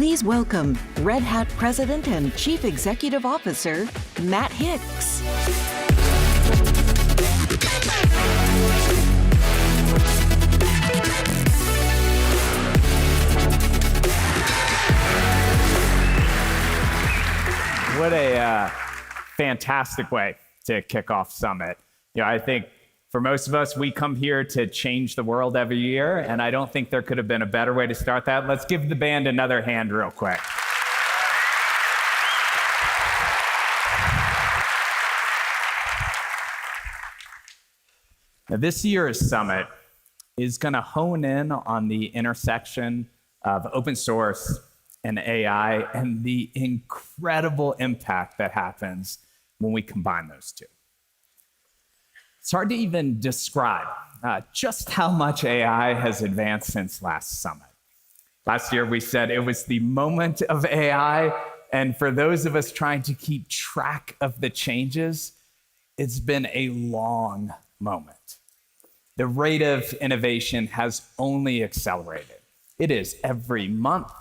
Please welcome Red Hat President and Chief Executive Officer, Matt Hicks. What a fantastic way to kick off Summit. I think for most of us, we come here to change the world every year, and I don't think there could have been a better way to start that. Let's give the band another hand real quick. Now, this year's Summit is going to hone in on the intersection of open source and AI and the incredible impact that happens when we combine those two. It's hard to even describe just how much AI has advanced since last Summit. Last year, we said it was the moment of AI, and for those of us trying to keep track of the changes, it's been a long moment. The rate of innovation has only accelerated. It is every month,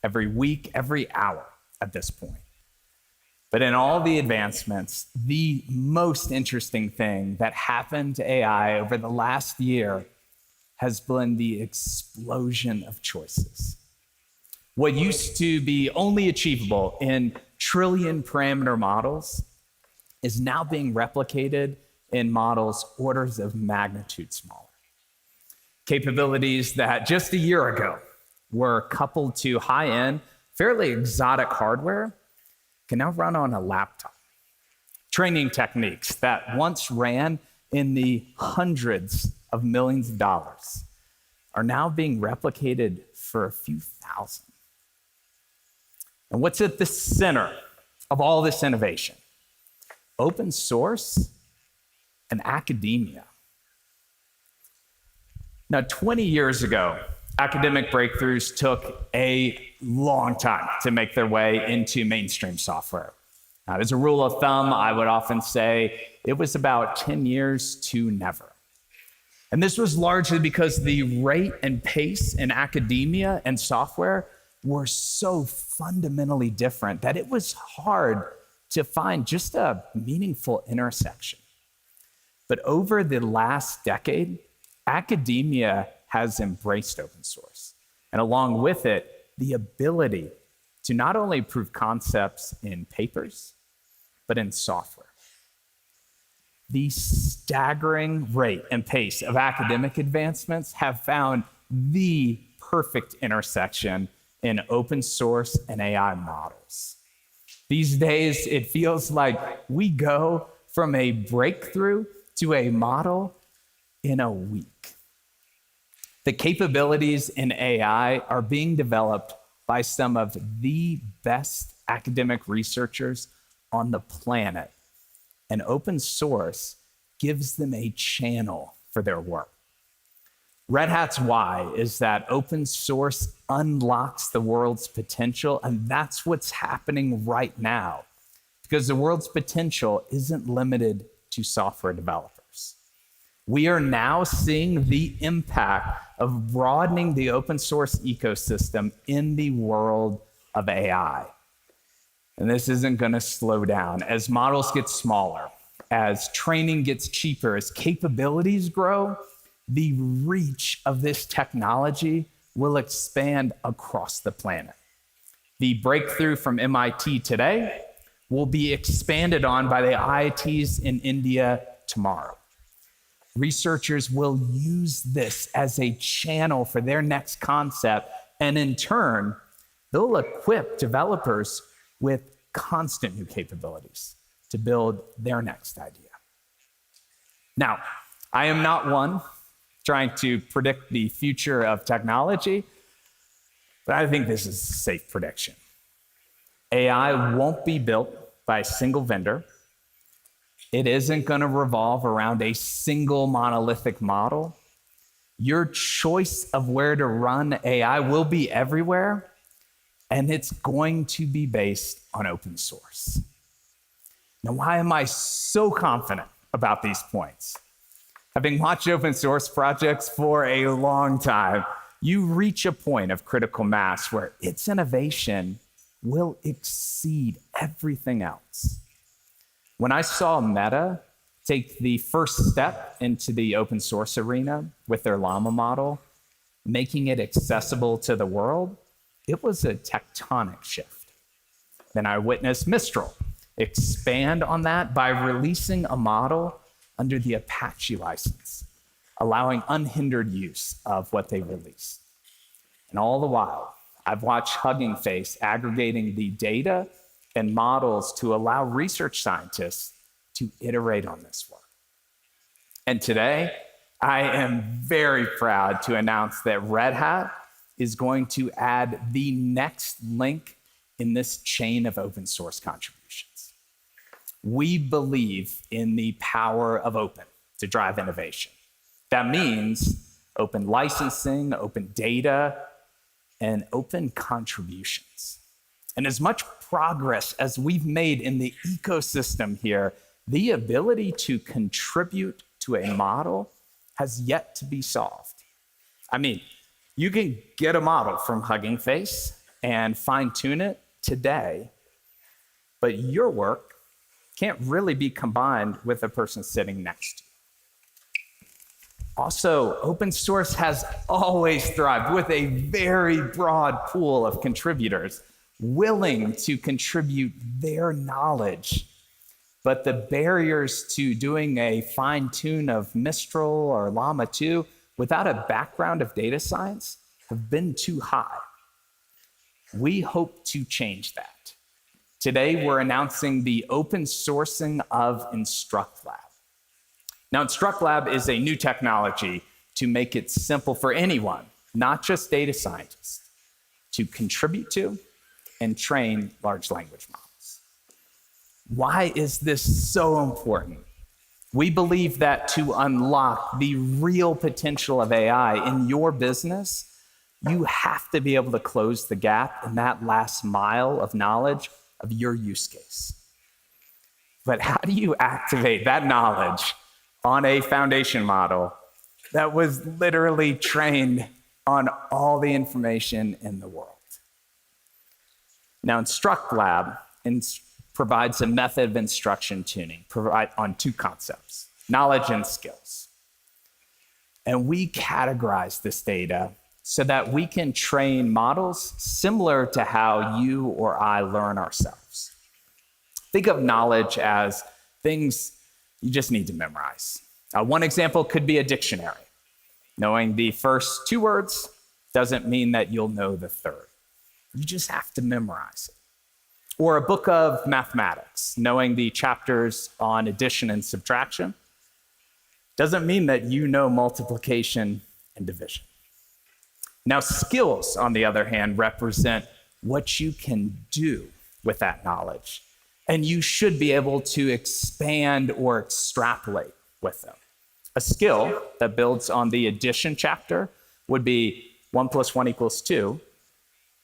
every week, every hour at this point. But in all the advancements, the most interesting thing that happened to AI over the last year has been the explosion of choices. What used to be only achievable in trillion parameter models is now being replicated in models orders of magnitude smaller. Capabilities that just a year ago were coupled to high-end, fairly exotic hardware can now run on a laptop. Training techniques that once ran in the hundreds of millions of dollars are now being replicated for a few thousand. And what's at the center of all this innovation? Open source and academia. Now, 20 years ago, academic breakthroughs took a long time to make their way into mainstream software. As a rule of thumb, I would often say it was about 10 years to never. And this was largely because the rate and pace in academia and software were so fundamentally different that it was hard to find just a meaningful intersection. But over the last decade, academia has embraced open source, and along with it, the ability to not only prove concepts in papers, but in software. The staggering rate and pace of academic advancements have found the perfect intersection in open source and AI models. These days, it feels like we go from a breakthrough to a model in a week. The capabilities in AI are being developed by some of the best academic researchers on the planet, and open source gives them a channel for their work. Red Hat's why is that open source unlocks the world's potential, and that's what's happening right now, because the world's potential isn't limited to software developers. We are now seeing the impact of broadening the open source ecosystem in the world of AI. And this isn't going to slow down. As models get smaller, as training gets cheaper, as capabilities grow, the reach of this technology will expand across the planet. The breakthrough from MIT today will be expanded on by the IITs in India tomorrow. Researchers will use this as a channel for their next concept, and in turn, they'll equip developers with constant new capabilities to build their next idea. Now, I am not one trying to predict the future of technology, but I think this is a safe prediction. AI won't be built by a single vendor. It isn't going to revolve around a single monolithic model. Your choice of where to run AI will be everywhere, and it's going to be based on open source. Now, why am I so confident about these points? Having watched open source projects for a long time, you reach a point of critical mass where its innovation will exceed everything else. When I saw Meta take the first step into the open source arena with their Llama model, making it accessible to the world, it was a tectonic shift. Then I witnessed Mistral expand on that by releasing a model under the Apache license, allowing unhindered use of what they released. And all the while, I've watched Hugging Face aggregating the data and models to allow research scientists to iterate on this work. And today, I am very proud to announce that Red Hat is going to add the next link in this chain of open source contributions. We believe in the power of open to drive innovation. That means open licensing, open data, and open contributions. And as much progress as we've made in the ecosystem here, the ability to contribute to a model has yet to be solved. I mean, you can get a model from Hugging Face and fine-tune it today, but your work can't really be combined with the person sitting next to you. Also, open source has always thrived with a very broad pool of contributors willing to contribute their knowledge. But the barriers to doing a fine tune of Mistral or Llama 2 without a background of data science have been too high. We hope to change that. Today, we're announcing the open sourcing of InstructLab. Now, InstructLab is a new technology to make it simple for anyone, not just data scientists, to contribute to and train large language models. Why is this so important? We believe that to unlock the real potential of AI in your business, you have to be able to close the gap in that last mile of knowledge of your use case. But how do you activate that knowledge on a foundation model that was literally trained on all the information in the world? Now, InstructLab provides a method of instruction tuning on two concepts, knowledge and skills. And we categorize this data so that we can train models similar to how you or I learn ourselves. Think of knowledge as things you just need to memorize. One example could be a dictionary. Knowing the first two words doesn't mean that you'll know the third. You just have to memorize it. Or a book of mathematics. Knowing the chapters on addition and subtraction doesn't mean that you know multiplication and division. Now, skills, on the other hand, represent what you can do with that knowledge. And you should be able to expand or extrapolate with them. A skill that builds on the addition chapter would be 1 + 1 = 2,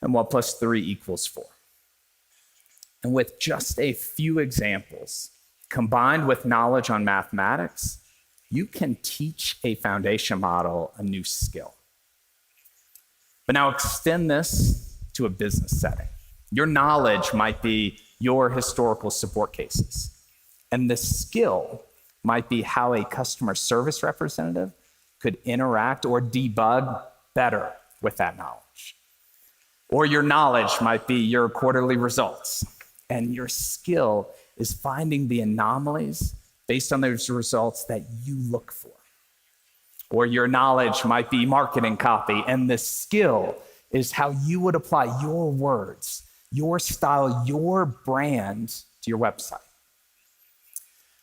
and 1 + 3 = 4. And with just a few examples, combined with knowledge on mathematics, you can teach a foundation model a new skill. But now extend this to a business setting. Your knowledge might be your historical support cases, and the skill might be how a customer service representative could interact or debug better with that knowledge. Or your knowledge might be your quarterly results, and your skill is finding the anomalies based on those results that you look for. Or your knowledge might be marketing copy, and the skill is how you would apply your words, your style, your brand to your website.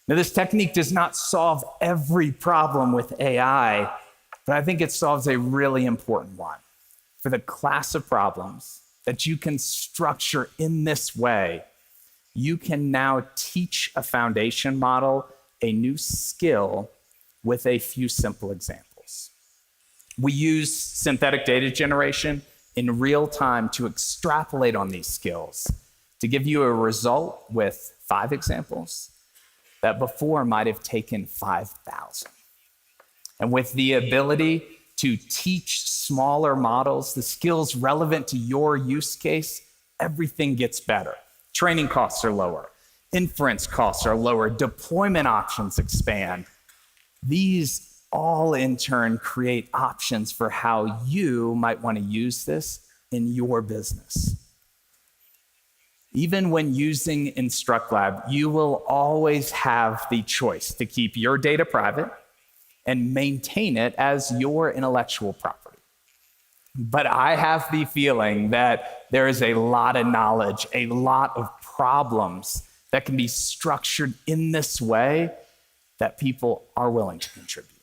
Now, this technique does not solve every problem with AI, but I think it solves a really important one. For the class of problems that you can structure in this way, you can now teach a foundation model a new skill with a few simple examples. We use synthetic data generation in real time to extrapolate on these skills to give you a result with 5 examples that before might have taken 5,000. And with the ability to teach smaller models the skills relevant to your use case, everything gets better. Training costs are lower. Inference costs are lower. Deployment options expand. These all in turn create options for how you might want to use this in your business. Even when using InstructLab, you will always have the choice to keep your data private and maintain it as your intellectual property. But I have the feeling that there is a lot of knowledge, a lot of problems that can be structured in this way that people are willing to contribute,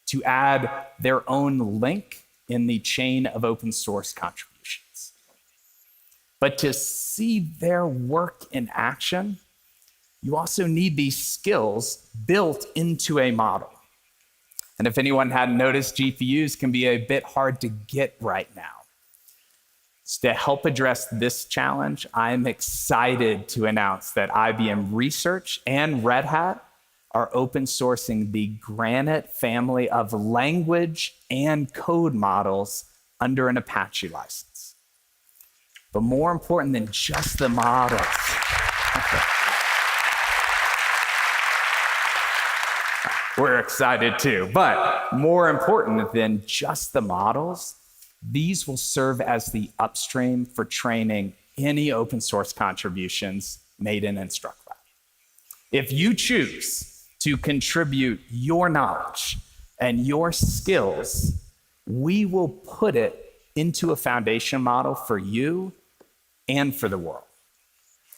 to add their own link in the chain of open source contributions. But to see their work in action, you also need these skills built into a model. And if anyone hadn't noticed, GPUs can be a bit hard to get right now. So to help address this challenge, I'm excited to announce that IBM Research and Red Hat are open sourcing the Granite family of language and code models under an Apache license. But more important than just the models, we're excited too, but more important than just the models, these will serve as the upstream for training any open source contributions made in InstructLab. If you choose to contribute your knowledge and your skills, we will put it into a foundation model for you and for the world.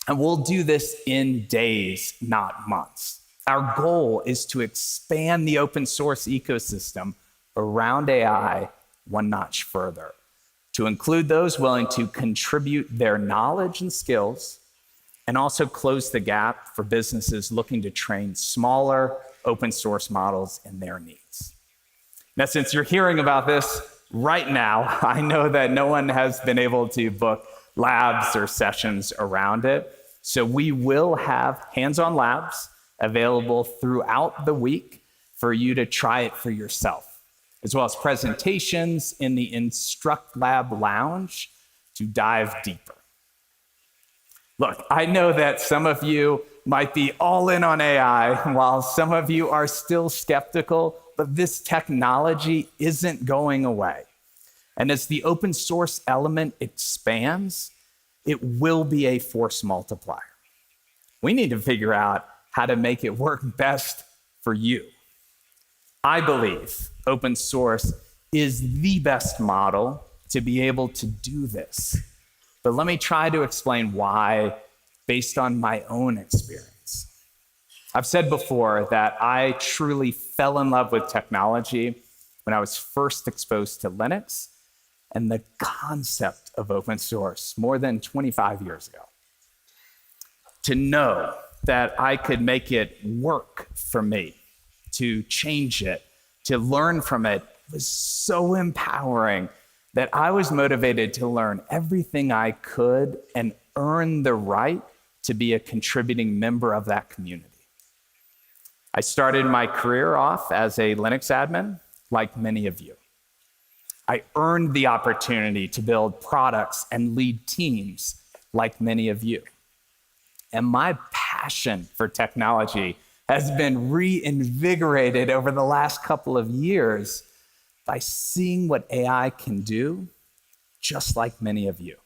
And we'll do this in days, not months. Our goal is to expand the open source ecosystem around AI one notch further, to include those willing to contribute their knowledge and skills, and also close the gap for businesses looking to train smaller open source models in their needs. Now, since you're hearing about this right now, I know that no one has been able to book labs or sessions around it. So we will have hands-on labs available throughout the week for you to try it for yourself, as well as presentations in the InstructLab Lounge to dive deeper. Look, I know that some of you might be all in on AI, while some of you are still skeptical, but this technology isn't going away. And as the open source element expands, it will be a force multiplier. We need to figure out how to make it work best for you. I believe open source is the best model to be able to do this. But let me try to explain why based on my own experience. I've said before that I truly fell in love with technology when I was first exposed to Linux and the concept of open source more than 25 years ago. To know that I could make it work for me, to change it, to learn from it was so empowering that I was motivated to learn everything I could and earn the right to be a contributing member of that community. I started my career off as a Linux admin, like many of you. I earned the opportunity to build products and lead teams, like many of you. And my passion for technology has been reinvigorated over the last couple of years by seeing what AI can do, just like many of you.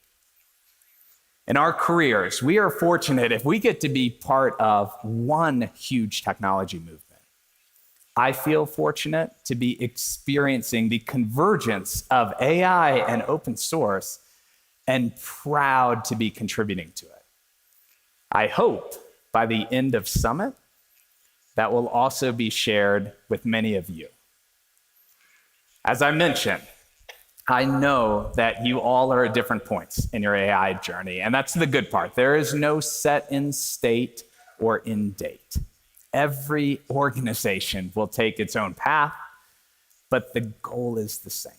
In our careers, we are fortunate if we get to be part of one huge technology movement. I feel fortunate to be experiencing the convergence of AI and open source and proud to be contributing to it. I hope by the end of Summit, that will also be shared with many of you. As I mentioned, I know that you all are at different points in your AI journey, and that's the good part. There is no set in state or in date. Every organization will take its own path, but the goal is the same.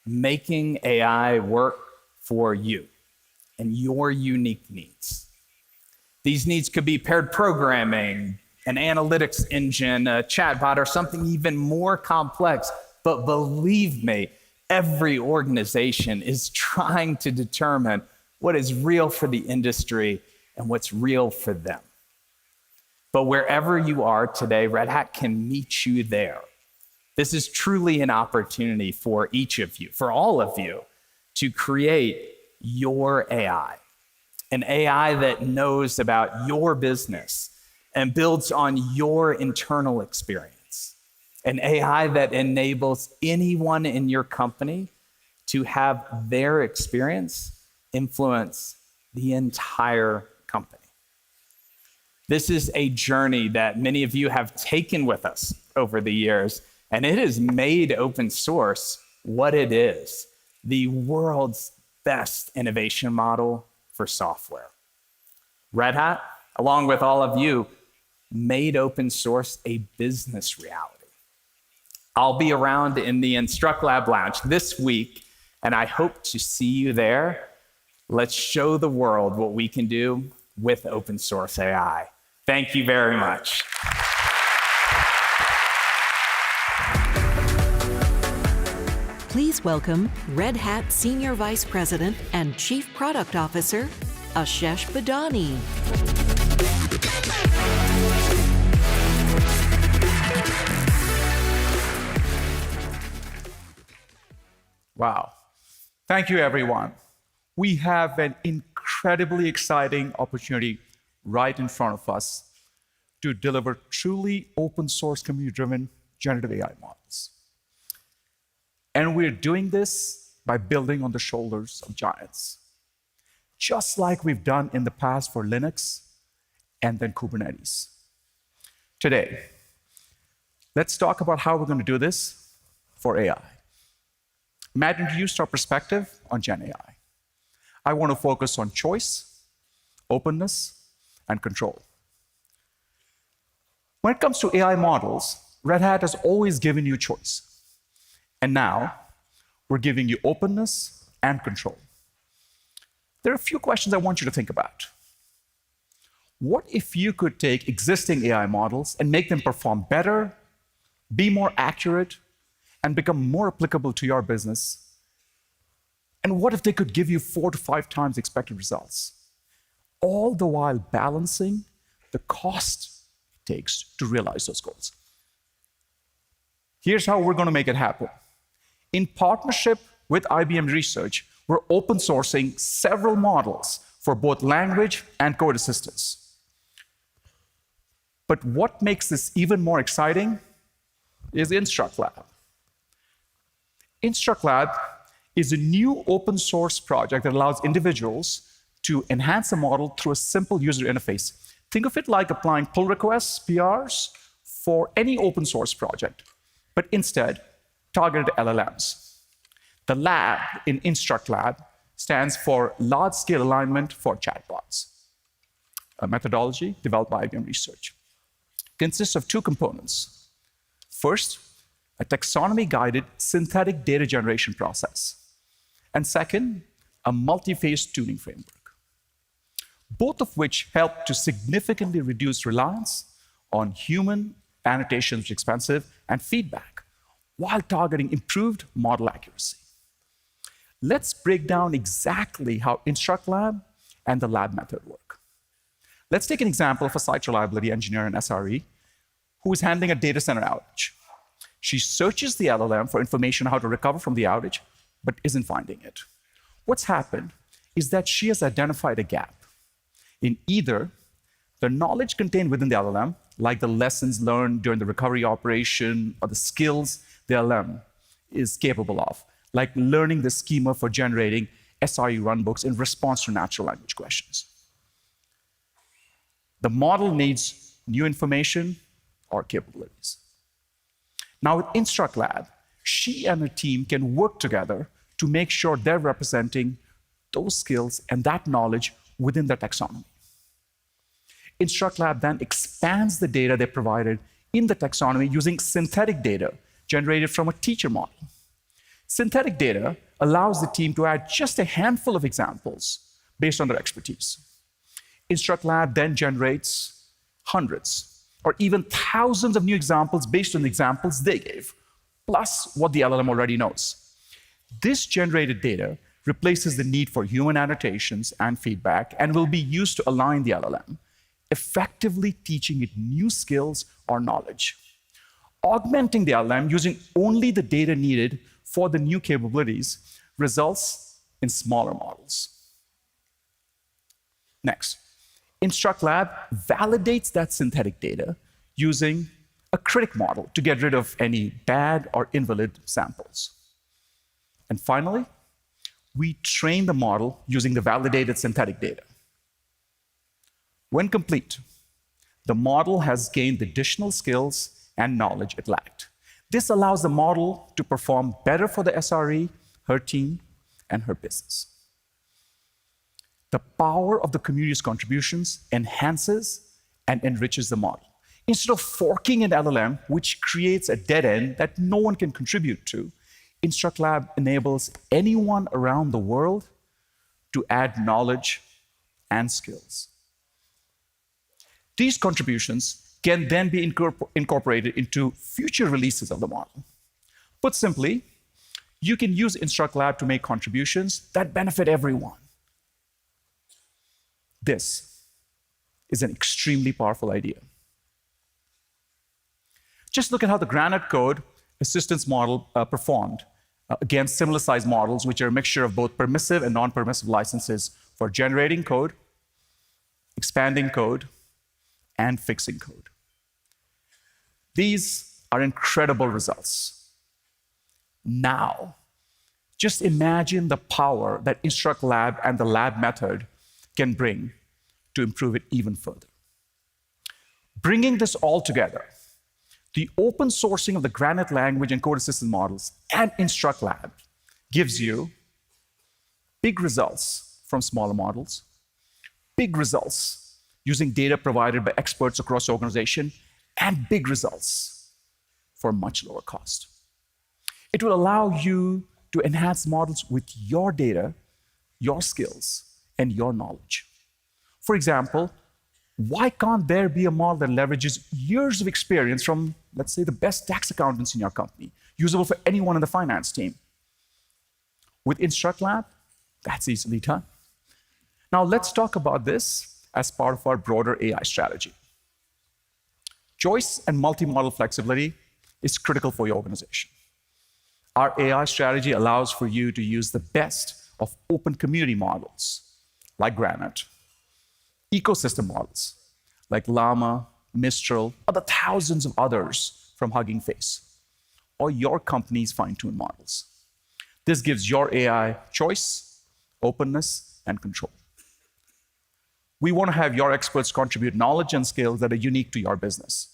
Making AI work for you and your unique needs. These needs could be paired programming, an analytics engine, a chatbot, or something even more complex. But believe me, every organization is trying to determine what is real for the industry and what's real for them. But wherever you are today, Red Hat can meet you there. This is truly an opportunity for each of you, for all of you, to create your AI, an AI that knows about your business and builds on your internal experience, an AI that enables anyone in your company to have their experience influence the entire company. This is a journey that many of you have taken with us over the years, and it has made open source what it is, the world's best innovation model for software. Red Hat, along with all of you, made open source a business reality. I'll be around in the Instruct Lab Lounge this week, and I hope to see you there. Let's show the world what we can do with open source AI. Thank you very much. Please welcome Red Hat Senior Vice President and Chief Product Officer, Ashesh Badani. Wow. Thank you, everyone. We have an incredibly exciting opportunity right in front of us to deliver truly open source, community-driven generative AI models. And we're doing this by building on the shoulders of giants, just like we've done in the past for Linux and then Kubernetes. Today, let's talk about how we're going to do this for AI. Matt introduced our perspective on Gen AI. I want to focus on choice, openness, and control. When it comes to AI models, Red Hat has always given you choice. And now, we're giving you openness and control. There are a few questions I want you to think about. What if you could take existing AI models and make them perform better, be more accurate, and become more applicable to your business? And what if they could give you 4 to 5 times expected results, all the while balancing the cost it takes to realize those goals? Here's how we're going to make it happen. In partnership with IBM Research, we're open sourcing several models for both language and code assistance. But what makes this even more exciting is Instruct Lab. Instruct Lab is a new open source project that allows individuals to enhance a model through a simple user interface. Think of it like applying pull requests, PRs, for any open source project, but instead targeted LLMs. The lab in Instruct Lab stands for Large-Scale Alignment for Chatbots, a methodology developed by IBM Research. It consists of 2 components. First, a taxonomy-guided synthetic data generation process. And second, a multi-phase tuning framework, both of which help to significantly reduce reliance on human annotations, which are expensive, and feedback, while targeting improved model accuracy. Let's break down exactly how Instruct Lab and the lab method work. Let's take an example of a site reliability engineer in SRE who is handling a data center outage. She searches the LLM for information on how to recover from the outage, but isn't finding it. What's happened is that she has identified a gap in either the knowledge contained within the LLM, like the lessons learned during the recovery operation, or the skills the LLM is capable of, like learning the schema for generating SRE runbooks in response to natural language questions. The model needs new information or capabilities. Now with Instruct Lab, she and her team can work together to make sure they're representing those skills and that knowledge within the taxonomy. Instruct Lab then expands the data they provided in the taxonomy using synthetic data generated from a teacher model. Synthetic data allows the team to add just a handful of examples based on their expertise. Instruct Lab then generates hundreds or even thousands of new examples based on the examples they gave, plus what the LLM already knows. This generated data replaces the need for human annotations and feedback and will be used to align the LLM, effectively teaching it new skills or knowledge. Augmenting the LLM using only the data needed for the new capabilities results in smaller models. Next, InstructLab validates that synthetic data using a critic model to get rid of any bad or invalid samples. And finally, we train the model using the validated synthetic data. When complete, the model has gained the additional skills and knowledge it lacked. This allows the model to perform better for the SRE, her team, and her business. The power of the community's contributions enhances and enriches the model. Instead of forking an LLM, which creates a dead end that no one can contribute to, InstructLab enables anyone around the world to add knowledge and skills. These contributions can then be incorporated into future releases of the model. Put simply, you can use InstructLab to make contributions that benefit everyone. This is an extremely powerful idea. Just look at how the Granite Code assistance model performed against similar sized models, which are a mixture of both permissive and non-permissive licenses for generating code, expanding code, and fixing code. These are incredible results. Now, just imagine the power that InstructLab and the lab method can bring to improve it even further. Bringing this all together, the open sourcing of the Granite language and code assistant models and InstructLab gives you big results from smaller models, big results using data provided by experts across the organization, and big results for much lower cost. It will allow you to enhance models with your data, your skills, and your knowledge. For example, why can't there be a model that leverages years of experience from, let's say, the best tax accountants in your company, usable for anyone in the finance team? With InstructLab, that's easily done. Now let's talk about this as part of our broader AI strategy. Choice and multi-model flexibility is critical for your organization. Our AI strategy allows for you to use the best of open community models, like Granite, ecosystem models like Llama, Mistral, or the thousands of others from Hugging Face, or your company's fine-tuned models. This gives your AI choice, openness, and control. We want to have your experts contribute knowledge and skills that are unique to your business.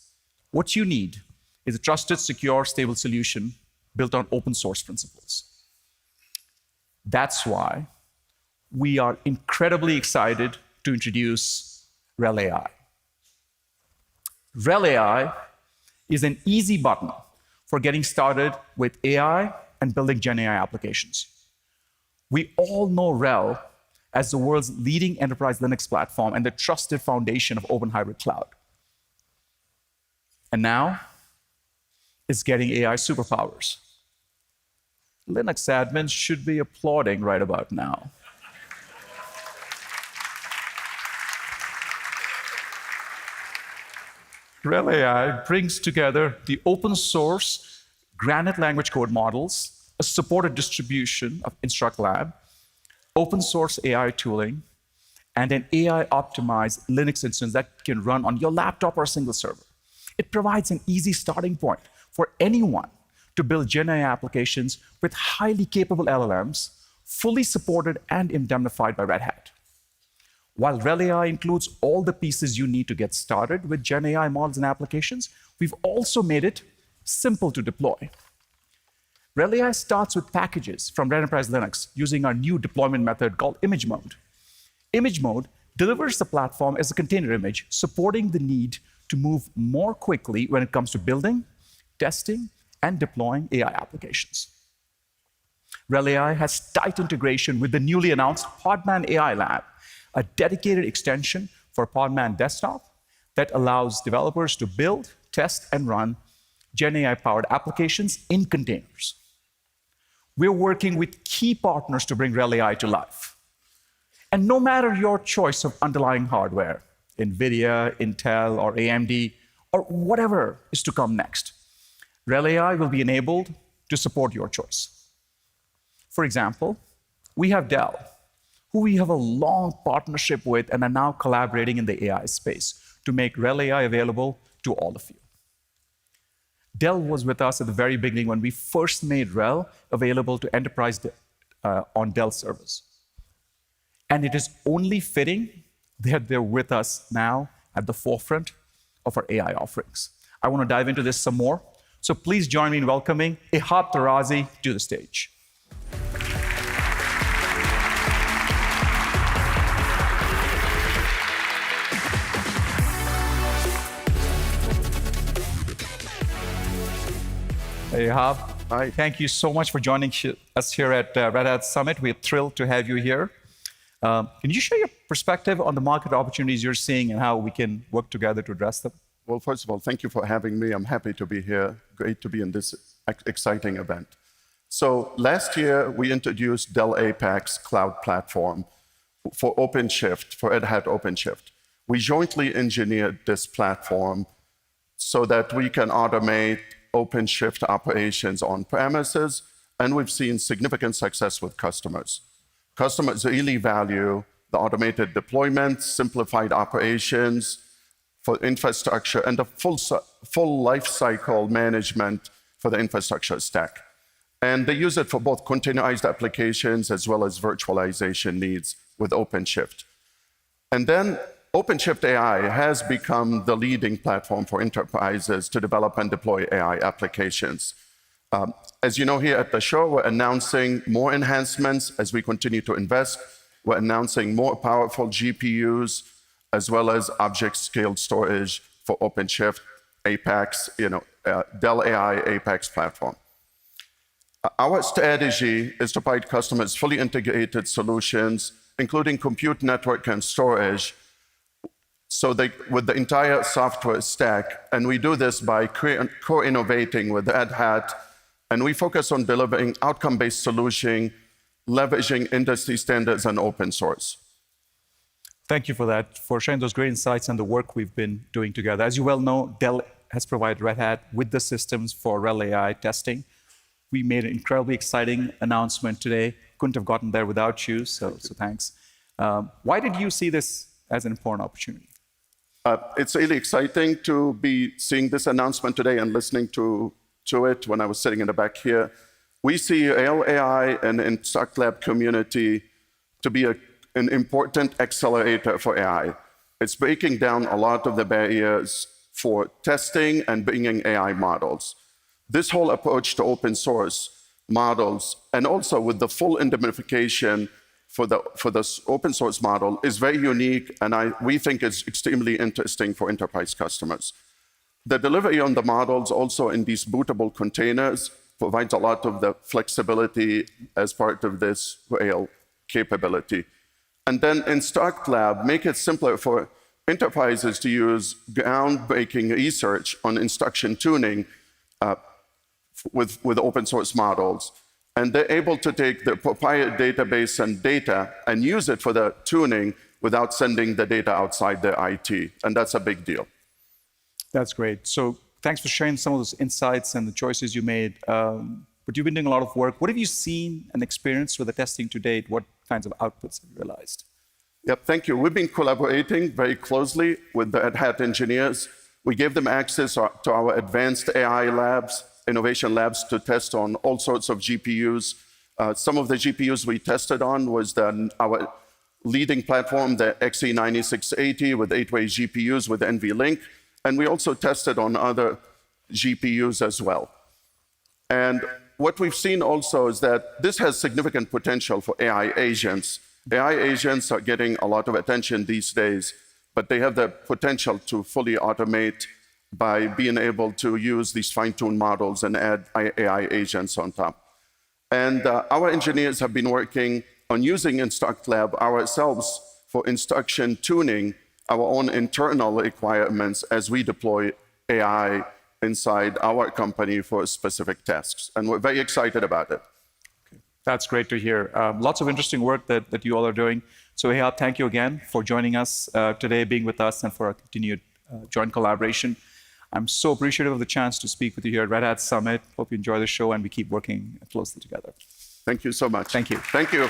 What you need is a trusted, secure, stable solution built on open source principles. That's why we are incredibly excited to introduce RHEL AI. RHEL AI is an easy button for getting started with AI and building Gen AI applications. We all know RHEL as the world's leading enterprise Linux platform and the trusted foundation of open hybrid cloud. And now, it's getting AI superpowers. Linux admins should be applauding right about now. RHEL AI brings together the open source Granite language code models, a supported distribution of InstructLab, open source AI tooling, and an AI-optimized Linux instance that can run on your laptop or a single server. It provides an easy starting point for anyone to build Gen AI applications with highly capable LLMs, fully supported and indemnified by Red Hat. While RHEL AI includes all the pieces you need to get started with Gen AI models and applications, we've also made it simple to deploy. RHEL AI starts with packages from Red Enterprise Linux using our new deployment method called image mode. Image mode delivers the platform as a container image, supporting the need to move more quickly when it comes to building, testing, and deploying AI applications. RHEL AI has tight integration with the newly announced Podman AI Lab, a dedicated extension for Podman Desktop that allows developers to build, test, and run Gen AI-powered applications in containers. We're working with key partners to bring RHEL AI to life. And no matter your choice of underlying hardware, NVIDIA, Intel, or AMD, or whatever is to come next, RHEL AI will be enabled to support your choice. For example, we have Dell, who we have a long partnership with and are now collaborating in the AI space to make RHEL AI available to all of you. Dell was with us at the very beginning when we first made RHEL available to enterprise on Dell servers. And it is only fitting that they're with us now at the forefront of our AI offerings. I want to dive into this some more. So please join me in welcoming Ihab Tarazi to the stage. Hey, Ihab. Hi. Thank you so much for joining us here at Red Hat Summit. We're thrilled to have you here. Can you share your perspective on the market opportunities you're seeing and how we can work together to address them? Well, first of all, thank you for having me. I'm happy to be here. Great to be in this exciting event. So last year, we introduced Dell Apex Cloud Platform for OpenShift, for Red Hat OpenShift. We jointly engineered this platform so that we can automate OpenShift operations on premises, and we've seen significant success with customers. Customers really value the automated deployment, simplified operations for infrastructure, and the full life cycle management for the infrastructure stack. And they use it for both containerized applications as well as virtualization needs with OpenShift. And then OpenShift AI has become the leading platform for enterprises to develop and deploy AI applications. As you know, here at the show, we're announcing more enhancements as we continue to invest. We're announcing more powerful GPUs, as well as object-scale storage for OpenShift, Apex, Dell AI Apex platform. Our strategy is to provide customers fully integrated solutions, including compute, network, and storage, with the entire software stack. And we do this by co-innovating with Red Hat, and we focus on delivering outcome-based solution, leveraging industry standards and open source. Thank you for that, for sharing those great insights and the work we've been doing together. As you well know, Dell has provided Red Hat with the systems for RHEL AI testing. We made an incredibly exciting announcement today. Couldn't have gotten there without you, so thanks. Why did you see this as an important opportunity? It's really exciting to be seeing this announcement today and listening to it when I was sitting in the back here. We see RHEL AI and InstructLab community to be an important accelerator for AI. It's breaking down a lot of the barriers for testing and bringing AI models. This whole approach to open source models, and also with the full indemnification for the open source model, is very unique, and we think it's extremely interesting for enterprise customers. The delivery on the models also in these bootable containers provides a lot of the flexibility as part of this RHEL capability. And then InstructLab make it simpler for enterprises to use groundbreaking research on instruction tuning with open source models. And they're able to take the proprietary database and data and use it for the tuning without sending the data outside their IT. And that's a big deal. That's great. So thanks for sharing some of those insights and the choices you made. But you've been doing a lot of work. What have you seen and experienced with the testing to date? What kinds of outputs have you realized? Yep, thank you. We've been collaborating very closely with the Red Hat engineers. We gave them access to our advanced AI labs, innovation labs, to test on all sorts of GPUs. Some of the GPUs we tested on was our leading platform, the XE9680 with 8-way GPUs with NVLink. And we also tested on other GPUs as well. And what we've seen also is that this has significant potential for AI agents. AI agents are getting a lot of attention these days, but they have the potential to fully automate by being able to use these fine-tuned models and add AI agents on top. And our engineers have been working on using InstructLab ourselves for instruction tuning our own internal requirements as we deploy AI inside our company for specific tasks. And we're very excited about it. That's great to hear. Lots of interesting work that you all are doing. So Ehab, thank you again for joining us today, being with us, and for our continued joint collaboration. I'm so appreciative of the chance to speak with you here at Red Hat Summit. Hope you enjoy the show, and we keep working closely together. Thank you so much. Thank you. Thank you.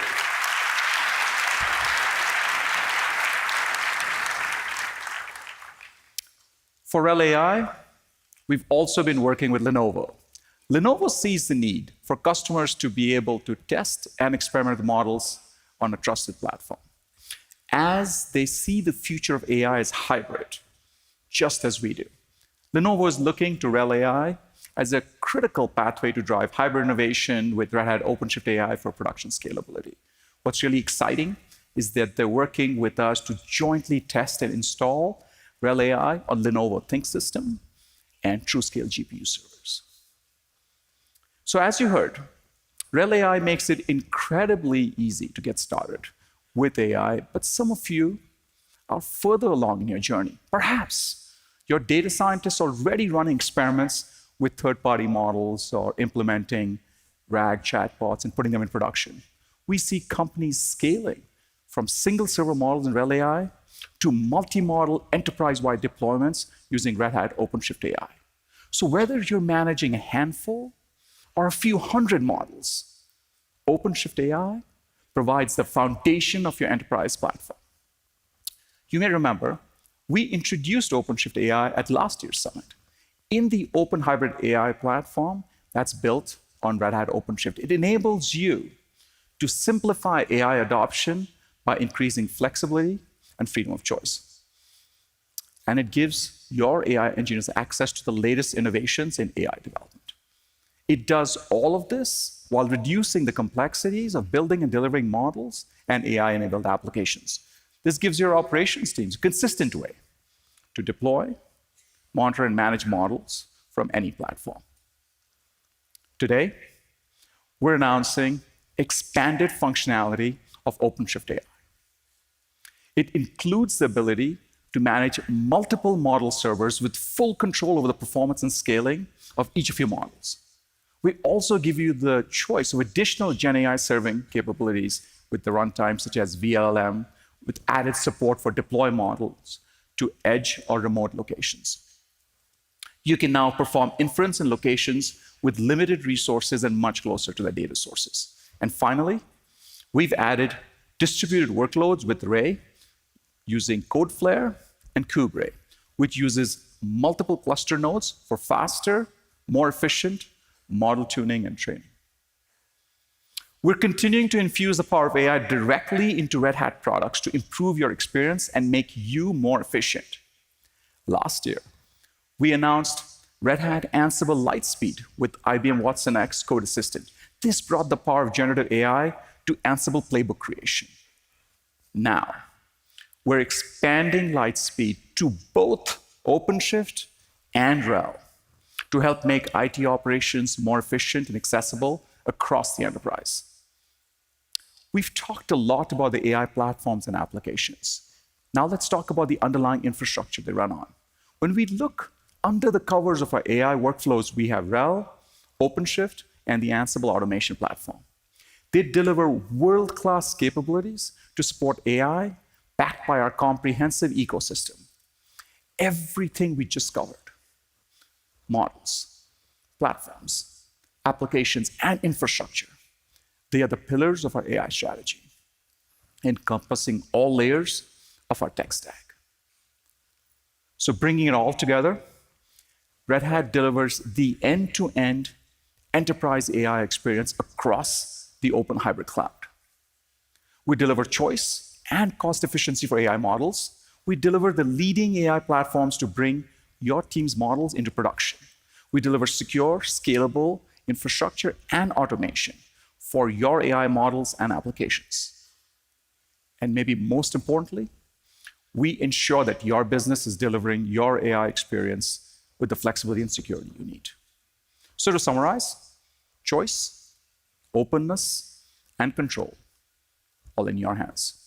For RHEL AI, we've also been working with Lenovo. Lenovo sees the need for customers to be able to test and experiment with models on a trusted platform. As they see the future of AI as hybrid, just as we do, Lenovo is looking to RHEL AI as a critical pathway to drive hybrid innovation with Red Hat OpenShift AI for production scalability. What's really exciting is that they're working with us to jointly test and install RHEL AI on Lenovo ThinkSystem and TrueScale GPU servers. So as you heard, RHEL AI makes it incredibly easy to get started with AI, but some of you are further along in your journey. Perhaps your data scientists are already running experiments with third-party models or implementing RAG chatbots and putting them in production. We see companies scaling from single server models in RHEL AI to multi-model enterprise-wide deployments using Red Hat OpenShift AI. So whether you're managing a handful or a few hundred models, OpenShift AI provides the foundation of your enterprise platform. You may remember, we introduced OpenShift AI at last year's summit. In the Open Hybrid AI platform that's built on Red Hat OpenShift, it enables you to simplify AI adoption by increasing flexibility and freedom of choice. And it gives your AI engineers access to the latest innovations in AI development. It does all of this while reducing the complexities of building and delivering models and AI-enabled applications. This gives your operations teams a consistent way to deploy, monitor, and manage models from any platform. Today, we're announcing expanded functionality of OpenShift AI. It includes the ability to manage multiple model servers with full control over the performance and scaling of each of your models. We also give you the choice of additional GenAI serving capabilities with the runtime, such as VLLM, with added support for deploy models to edge or remote locations. You can now perform inference in locations with limited resources and much closer to the data sources. And finally, we've added distributed workloads with Ray using CodeFlare and KubeRay, which uses multiple cluster nodes for faster, more efficient model tuning and training. We're continuing to infuse the power of AI directly into Red Hat products to improve your experience and make you more efficient. Last year, we announced Red Hat Ansible Lightspeed with IBM watsonx Code Assistant. This brought the power of generative AI to Ansible playbook creation. Now, we're expanding Lightspeed to both OpenShift and RHEL to help make IT operations more efficient and accessible across the enterprise. We've talked a lot about the AI platforms and applications. Now let's talk about the underlying infrastructure they run on. When we look under the covers of our AI workflows, we have RHEL, OpenShift, and the Ansible automation platform. They deliver world-class capabilities to support AI backed by our comprehensive ecosystem. Everything we just covered, models, platforms, applications, and infrastructure, they are the pillars of our AI strategy, encompassing all layers of our tech stack. So bringing it all together, Red Hat delivers the end-to-end enterprise AI experience across the open hybrid cloud. We deliver choice and cost efficiency for AI models. We deliver the leading AI platforms to bring your team's models into production. We deliver secure, scalable infrastructure and automation for your AI models and applications. And maybe most importantly, we ensure that your business is delivering your AI experience with the flexibility and security you need. So to summarize, choice, openness, and control, all in your hands.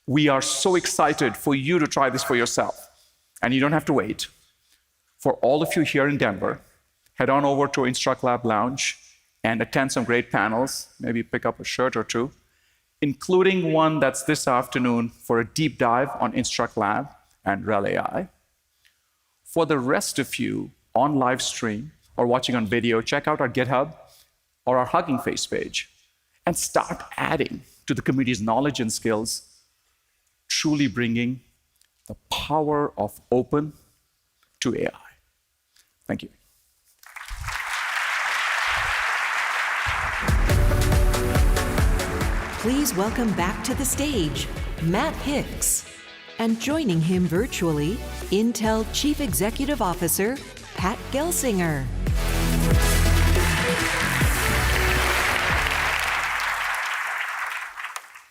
We are so excited for you to try this for yourself, and you don't have to wait. For all of you here in Denver, head on over to Instruct Lab Lounge and attend some great panels, maybe pick up a shirt or two, including one that's this afternoon for a deep dive on Instruct Lab and RHEL AI. For the rest of you on live stream or watching on video, check out our GitHub or our Hugging Face page and start adding to the community's knowledge and skills, truly bringing the power of open to AI. Thank you. Please welcome back to the stage, Matt Hicks. And joining him virtually, Intel Chief Executive Officer, Pat Gelsinger.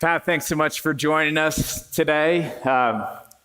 Pat, thanks so much for joining us today.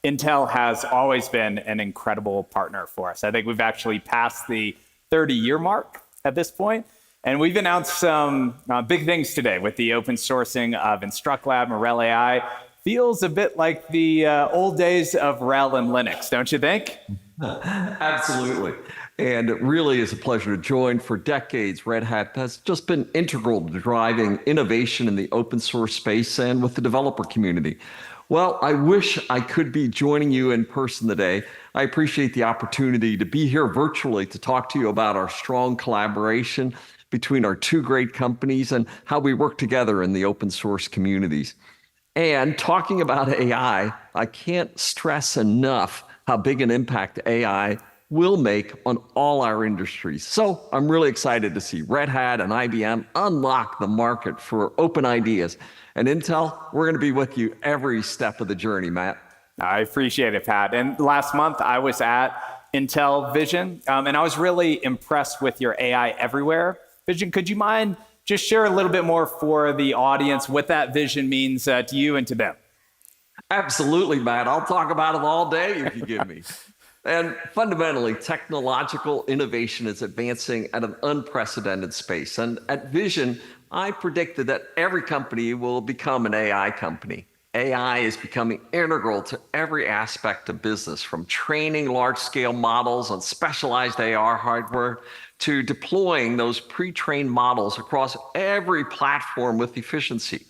Intel has always been an incredible partner for us. I think we've actually passed the 30-year mark at this point. And we've announced some big things today with the open sourcing of Instruct Lab and RHEL AI. Feels a bit like the old days of RHEL and Linux, don't you think? Absolutely. And it really is a pleasure to join. For decades, Red Hat has just been integral to driving innovation in the open source space and with the developer community. Well, I wish I could be joining you in person today. I appreciate the opportunity to be here virtually to talk to you about our strong collaboration between our two great companies and how we work together in the open source communities. And talking about AI, I can't stress enough how big an impact AI will make on all our industries. So I'm really excited to see Red Hat and IBM unlock the market for open ideas. And Intel, we're going to be with you every step of the journey, Matt. I appreciate it, Pat. And last month, I was at Intel Vision, and I was really impressed with your AI Everywhere vision. Could you mind just share a little bit more for the audience what that vision means to you and to them? Absolutely, Matt. I'll talk about it all day if you give me. And fundamentally, technological innovation is advancing at an unprecedented pace. And at Vision, I predicted that every company will become an AI company. AI is becoming integral to every aspect of business, from training large-scale models on specialized AR hardware to deploying those pre-trained models across every platform with efficiency.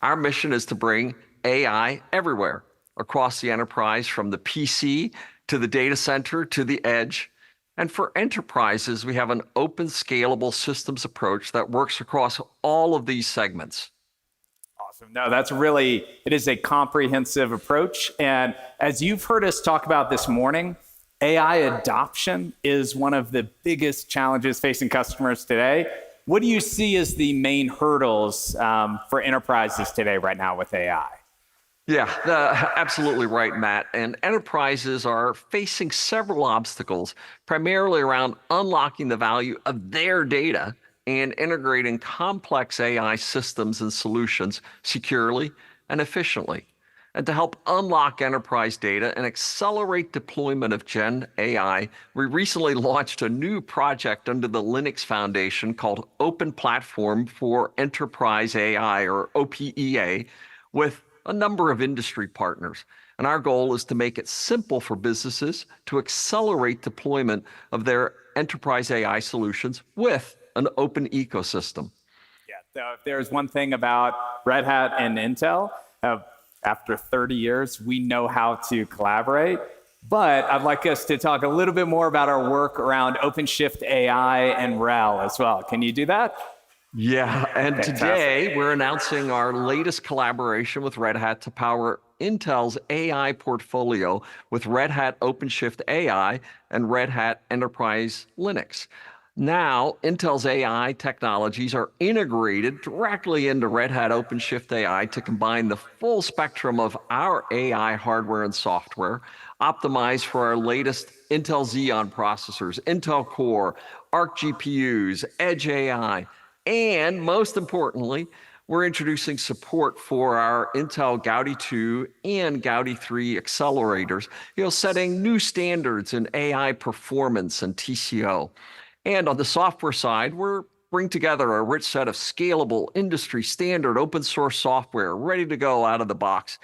Our mission is to bring AI everywhere, across the enterprise, from the PC to the data center to the edge. And for enterprises, we have an open, scalable systems approach that works across all of these segments. Awesome. No, it is a comprehensive approach. And as you've heard us talk about this morning, AI adoption is one of the biggest challenges facing customers today. What do you see as the main hurdles for enterprises today right now with AI? Yeah, absolutely right, Matt. And enterprises are facing several obstacles, primarily around unlocking the value of their data and integrating complex AI systems and solutions securely and efficiently. And to help unlock enterprise data and accelerate deployment of Gen AI, we recently launched a new project under the Linux Foundation called Open Platform for Enterprise AI, or OPEA, with a number of industry partners. And our goal is to make it simple for businesses to accelerate deployment of their enterprise AI solutions with an open ecosystem. Yeah, so if there's one thing about Red Hat and Intel, after 30 years, we know how to collaborate. But I'd like us to talk a little bit more about our work around OpenShift AI and RHEL as well. Can you do that? Yeah, and Fantastic. Today we're announcing our latest collaboration with Red Hat to power Intel's AI portfolio with Red Hat OpenShift AI and Red Hat Enterprise Linux. Now, Intel's AI technologies are integrated directly into Red Hat OpenShift AI to combine the full spectrum of our AI hardware and software, optimized for our latest Intel Xeon processors, Intel Core, Arc GPUs, Edge AI, and most importantly, we're introducing support for our Intel Gaudi 2 and Gaudi 3 accelerators, setting new standards in AI performance and TCO. And on the software side, we're bringing together a rich set of scalable, industry standard, open source software ready to go out of the box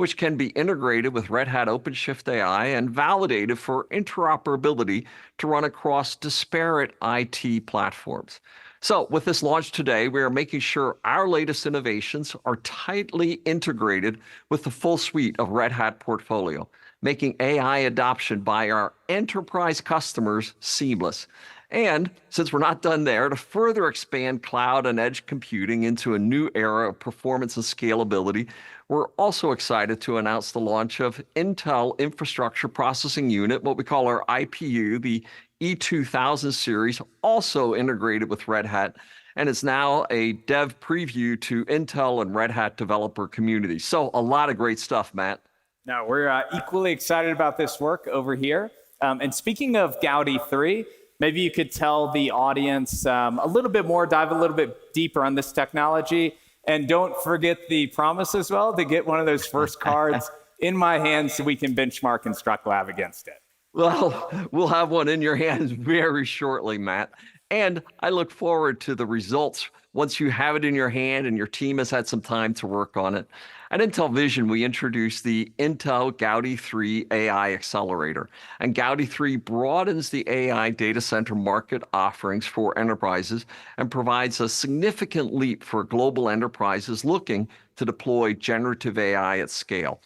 which can be integrated with Red Hat OpenShift AI and validated for interoperability to run across disparate IT platforms. So with this launch today, we are making sure our latest innovations are tightly integrated with the full suite of Red Hat portfolio, making AI adoption by our enterprise customers seamless. And since we're not done there, to further expand cloud and edge computing into a new era of performance and scalability, we're also excited to announce the launch of Intel Infrastructure Processing Unit, what we call our IPU, the E2000 series, also integrated with Red Hat, and it's now a dev preview to Intel and Red Hat developer community. So a lot of great stuff, Matt. Now, we're equally excited about this work over here. And speaking of Gaudi 3, maybe you could tell the audience a little bit more, dive a little bit deeper on this technology. And don't forget the promise as well to get one of those first cards in my hands so we can benchmark InstructLab against it. Well, we'll have one in your hands very shortly, Matt. And I look forward to the results once you have it in your hand and your team has had some time to work on it. At Intel Vision, we introduced the Intel Gaudi 3 AI Accelerator. And Gaudi 3 broadens the AI data center market offerings for enterprises and provides a significant leap for global enterprises looking to deploy generative AI at scale.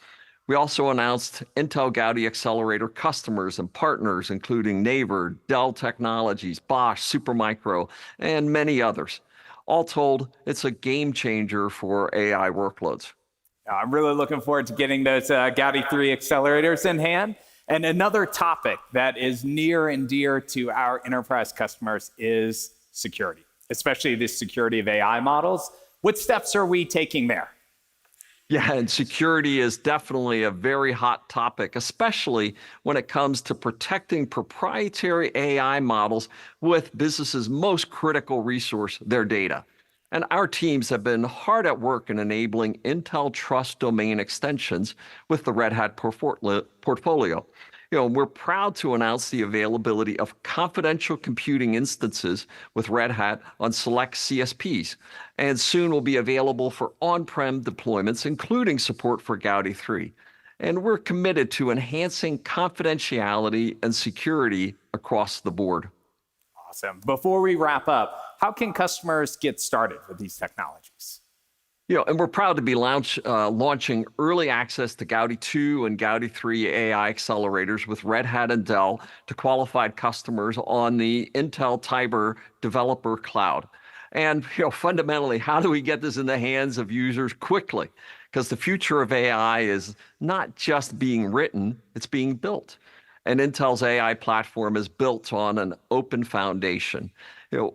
We also announced Intel Gaudi Accelerator customers and partners, including Naver, Dell Technologies, Bosch, Supermicro, and many others. All told, it's a game changer for AI workloads. I'm really looking forward to getting those Gaudi 3 accelerators in hand. And another topic that is near and dear to our enterprise customers is security, especially the security of AI models. What steps are we taking there? Yeah, and security is definitely a very hot topic, especially when it comes to protecting proprietary AI models with businesses' most critical resource, their data. And our teams have been hard at work in enabling Intel Trust domain extensions with the Red Hat portfolio. We're proud to announce the availability of confidential computing instances with Red Hat on select CSPs, and soon will be available for on-prem deployments, including support for Gaudi 3. And we're committed to enhancing confidentiality and security across the board. Awesome. Before we wrap up, how can customers get started with these technologies? And we're proud to be launching early access to Gaudi 2 and Gaudi 3 AI accelerators with Red Hat and Dell to qualified customers on the Intel Tiber Developer Cloud. And fundamentally, how do we get this in the hands of users quickly? Because the future of AI is not just being written, it's being built. And Intel's AI platform is built on an open foundation.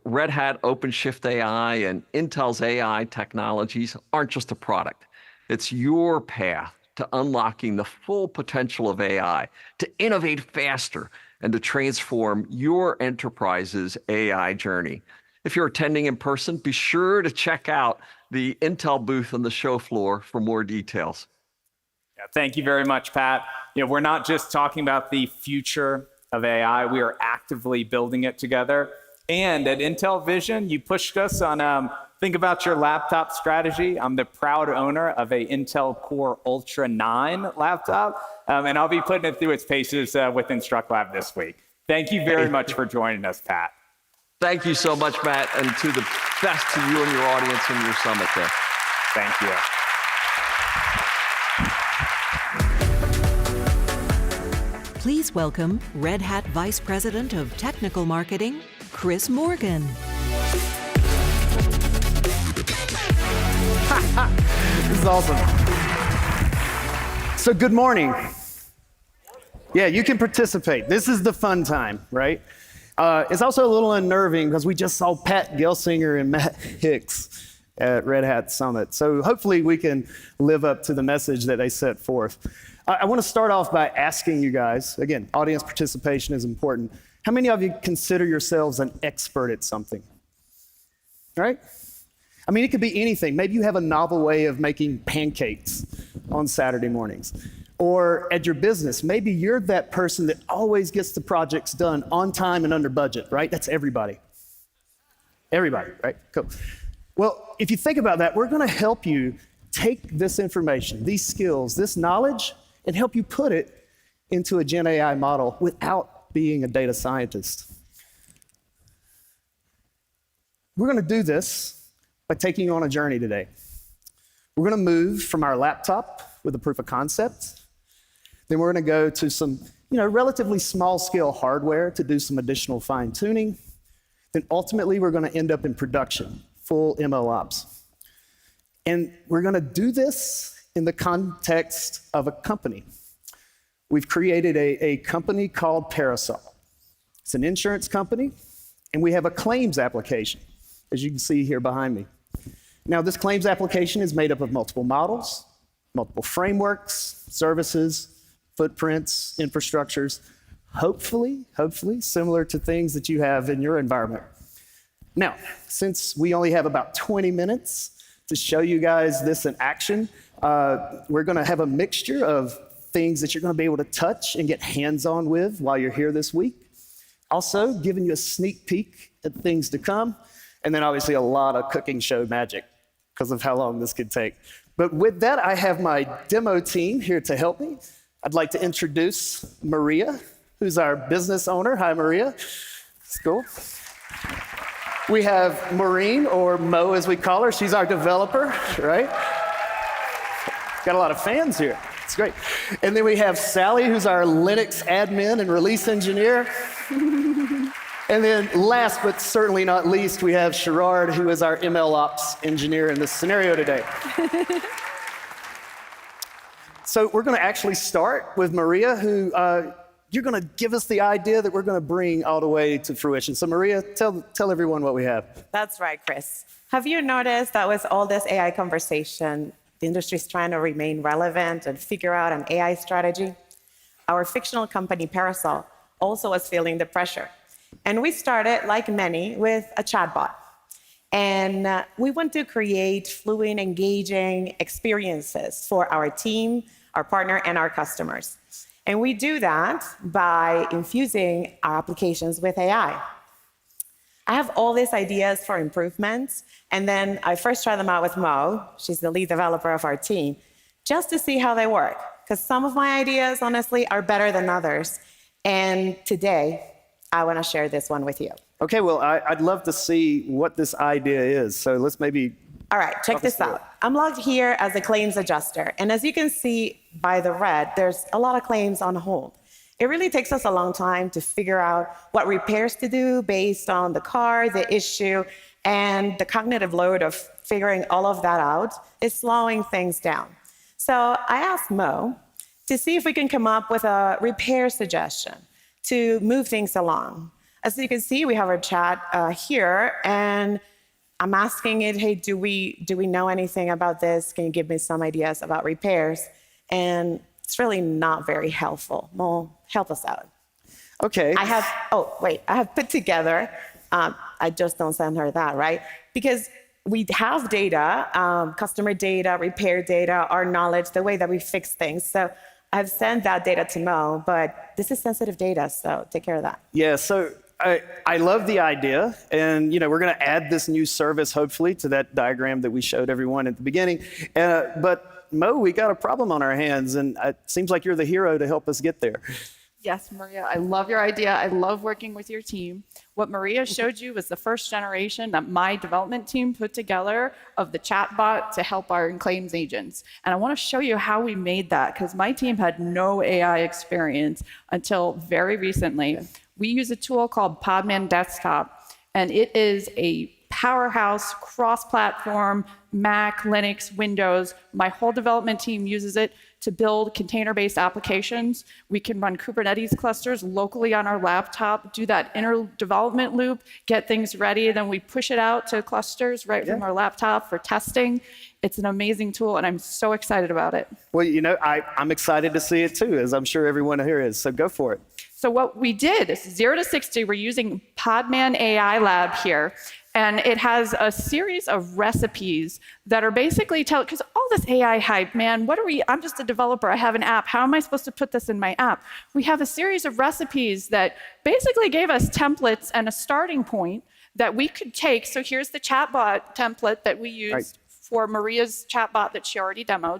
Red Hat OpenShift AI and Intel's AI technologies aren't just a product. It's your path to unlocking the full potential of AI, to innovate faster, and to transform your enterprise's AI journey. If you're attending in person, be sure to check out the Intel booth on the show floor for more details. Yeah, thank you very much, Pat. We're not just talking about the future of AI, we are actively building it together. And at Intel Vision, you pushed us on think about your laptop strategy. I'm the proud owner of a Intel Core Ultra 9 laptop, and I'll be putting it through its paces with InstructLab this week. Thank you very much for joining us, Pat. Thank you so much, Matt, and to the best to you and your audience in your summit there. Thank you. Please welcome Red Hat Vice President of Technical Marketing, Chris Morgan. This is awesome. So good morning. Yeah, you can participate. This is the fun time, right? It's also a little unnerving because we just saw Pat Gelsinger and Matt Hicks at Red Hat Summit. So hopefully we can live up to the message that they set forth. I want to start off by asking you guys, again, audience participation is important. How many of you consider yourselves an expert at something? Right? I mean, it could be anything. Maybe you have a novel way of making pancakes on Saturday mornings. Or at your business, maybe you're that person that always gets the projects done on time and under budget, right? That's everybody. Everybody, right? Cool. Well, if you think about that, we're going to help you take this information, these skills, this knowledge, and help you put it into a Gen AI model without being a data scientist. We're going to do this by taking you on a journey today. We're going to move from our laptop with a proof of concept. Then we're going to go to some relatively small-scale hardware to do some additional fine-tuning. Then ultimately, we're going to end up in production, full ML ops. And we're going to do this in the context of a company. We've created a company called Parasol. It's an insurance company, and we have a claims application, as you can see here behind me. Now, this claims application is made up of multiple models, multiple frameworks, services, footprints, infrastructures, hopefully similar to things that you have in your environment. Now, since we only have about 20 minutes to show you guys this in action, we're going to have a mixture of things that you're going to be able to touch and get hands-on with while you're here this week. Also, giving you a sneak peek at things to come, and then obviously a lot of cooking show magic because of how long this could take. But with that, I have my demo team here to help me. I'd like to introduce Maria, who's our business owner. Hi, Maria. It's cool. We have Maureen, or Mo as we call her. She's our developer, right? Got a lot of fans here. It's great. And then we have Sally, who's our Linux admin and release engineer. And then last but certainly not least, we have Sherrard, who is our ML ops engineer in this scenario today. So we're going to actually start with Maria, who you're going to give us the idea that we're going to bring all the way to fruition. So Maria, tell everyone what we have. That's right, Chris. Have you noticed that with all this AI conversation, the industry is trying to remain relevant and figure out an AI strategy? Our fictional company, Parasol, also was feeling the pressure. And we started, like many, with a chatbot. And we want to create fluid, engaging experiences for our team, our partner, and our customers. And we do that by infusing our applications with AI. I have all these ideas for improvements, and then I first try them out with Mo. She's the lead developer of our team, just to see how they work. Because some of my ideas, honestly, are better than others. And today, I want to share this one with you. Okay, well, I'd love to see what this idea is. So let's maybe... All right, check this out. I'm logged here as a claims adjuster. And as you can see by the red, there's a lot of claims on hold. It really takes us a long time to figure out what repairs to do based on the car, the issue, and the cognitive load of figuring all of that out is slowing things down. So I asked Mo to see if we can come up with a repair suggestion to move things along. As you can see, we have our chat here, and I'm asking it, hey, do we know anything about this? Can you give me some ideas about repairs? And it's really not very helpful. Mo, help us out. Okay. I have put together, I just don't send her that, right? Because we have data, customer data, repair data, our knowledge, the way that we fix things. So I've sent that data to Mo, but this is sensitive data, so take care of that. Yeah, so I love the idea, and we're going to add this new service, hopefully, to that diagram that we showed everyone at the beginning. But Mo, we got a problem on our hands, and it seems like you're the hero to help us get there. Yes, Maria, I love your idea. I love working with your team. What Maria showed you was the first generation that my development team put together of the chatbot to help our claims agents. And I want to show you how we made that, because my team had no AI experience until very recently. We use a tool called Podman Desktop, and it is a powerhouse, cross-platform, Mac, Linux, Windows. My whole development team uses it to build container-based applications. We can run Kubernetes clusters locally on our laptop, do that inner development loop, get things ready, then we push it out to clusters right from our laptop for testing. It's an amazing tool, and I'm so excited about it. Well, I'm excited to see it too, as I'm sure everyone here is, so go for it. So what we did is 0 to 60, we're using Podman AI Lab here. And it has a series of recipes that are basically because all this AI hype, man, I'm just a developer, I have an app, how am I supposed to put this in my app? We have a series of recipes that basically gave us templates and a starting point that we could take. So here's the chatbot template that we used for Maria's chatbot that she already demoed.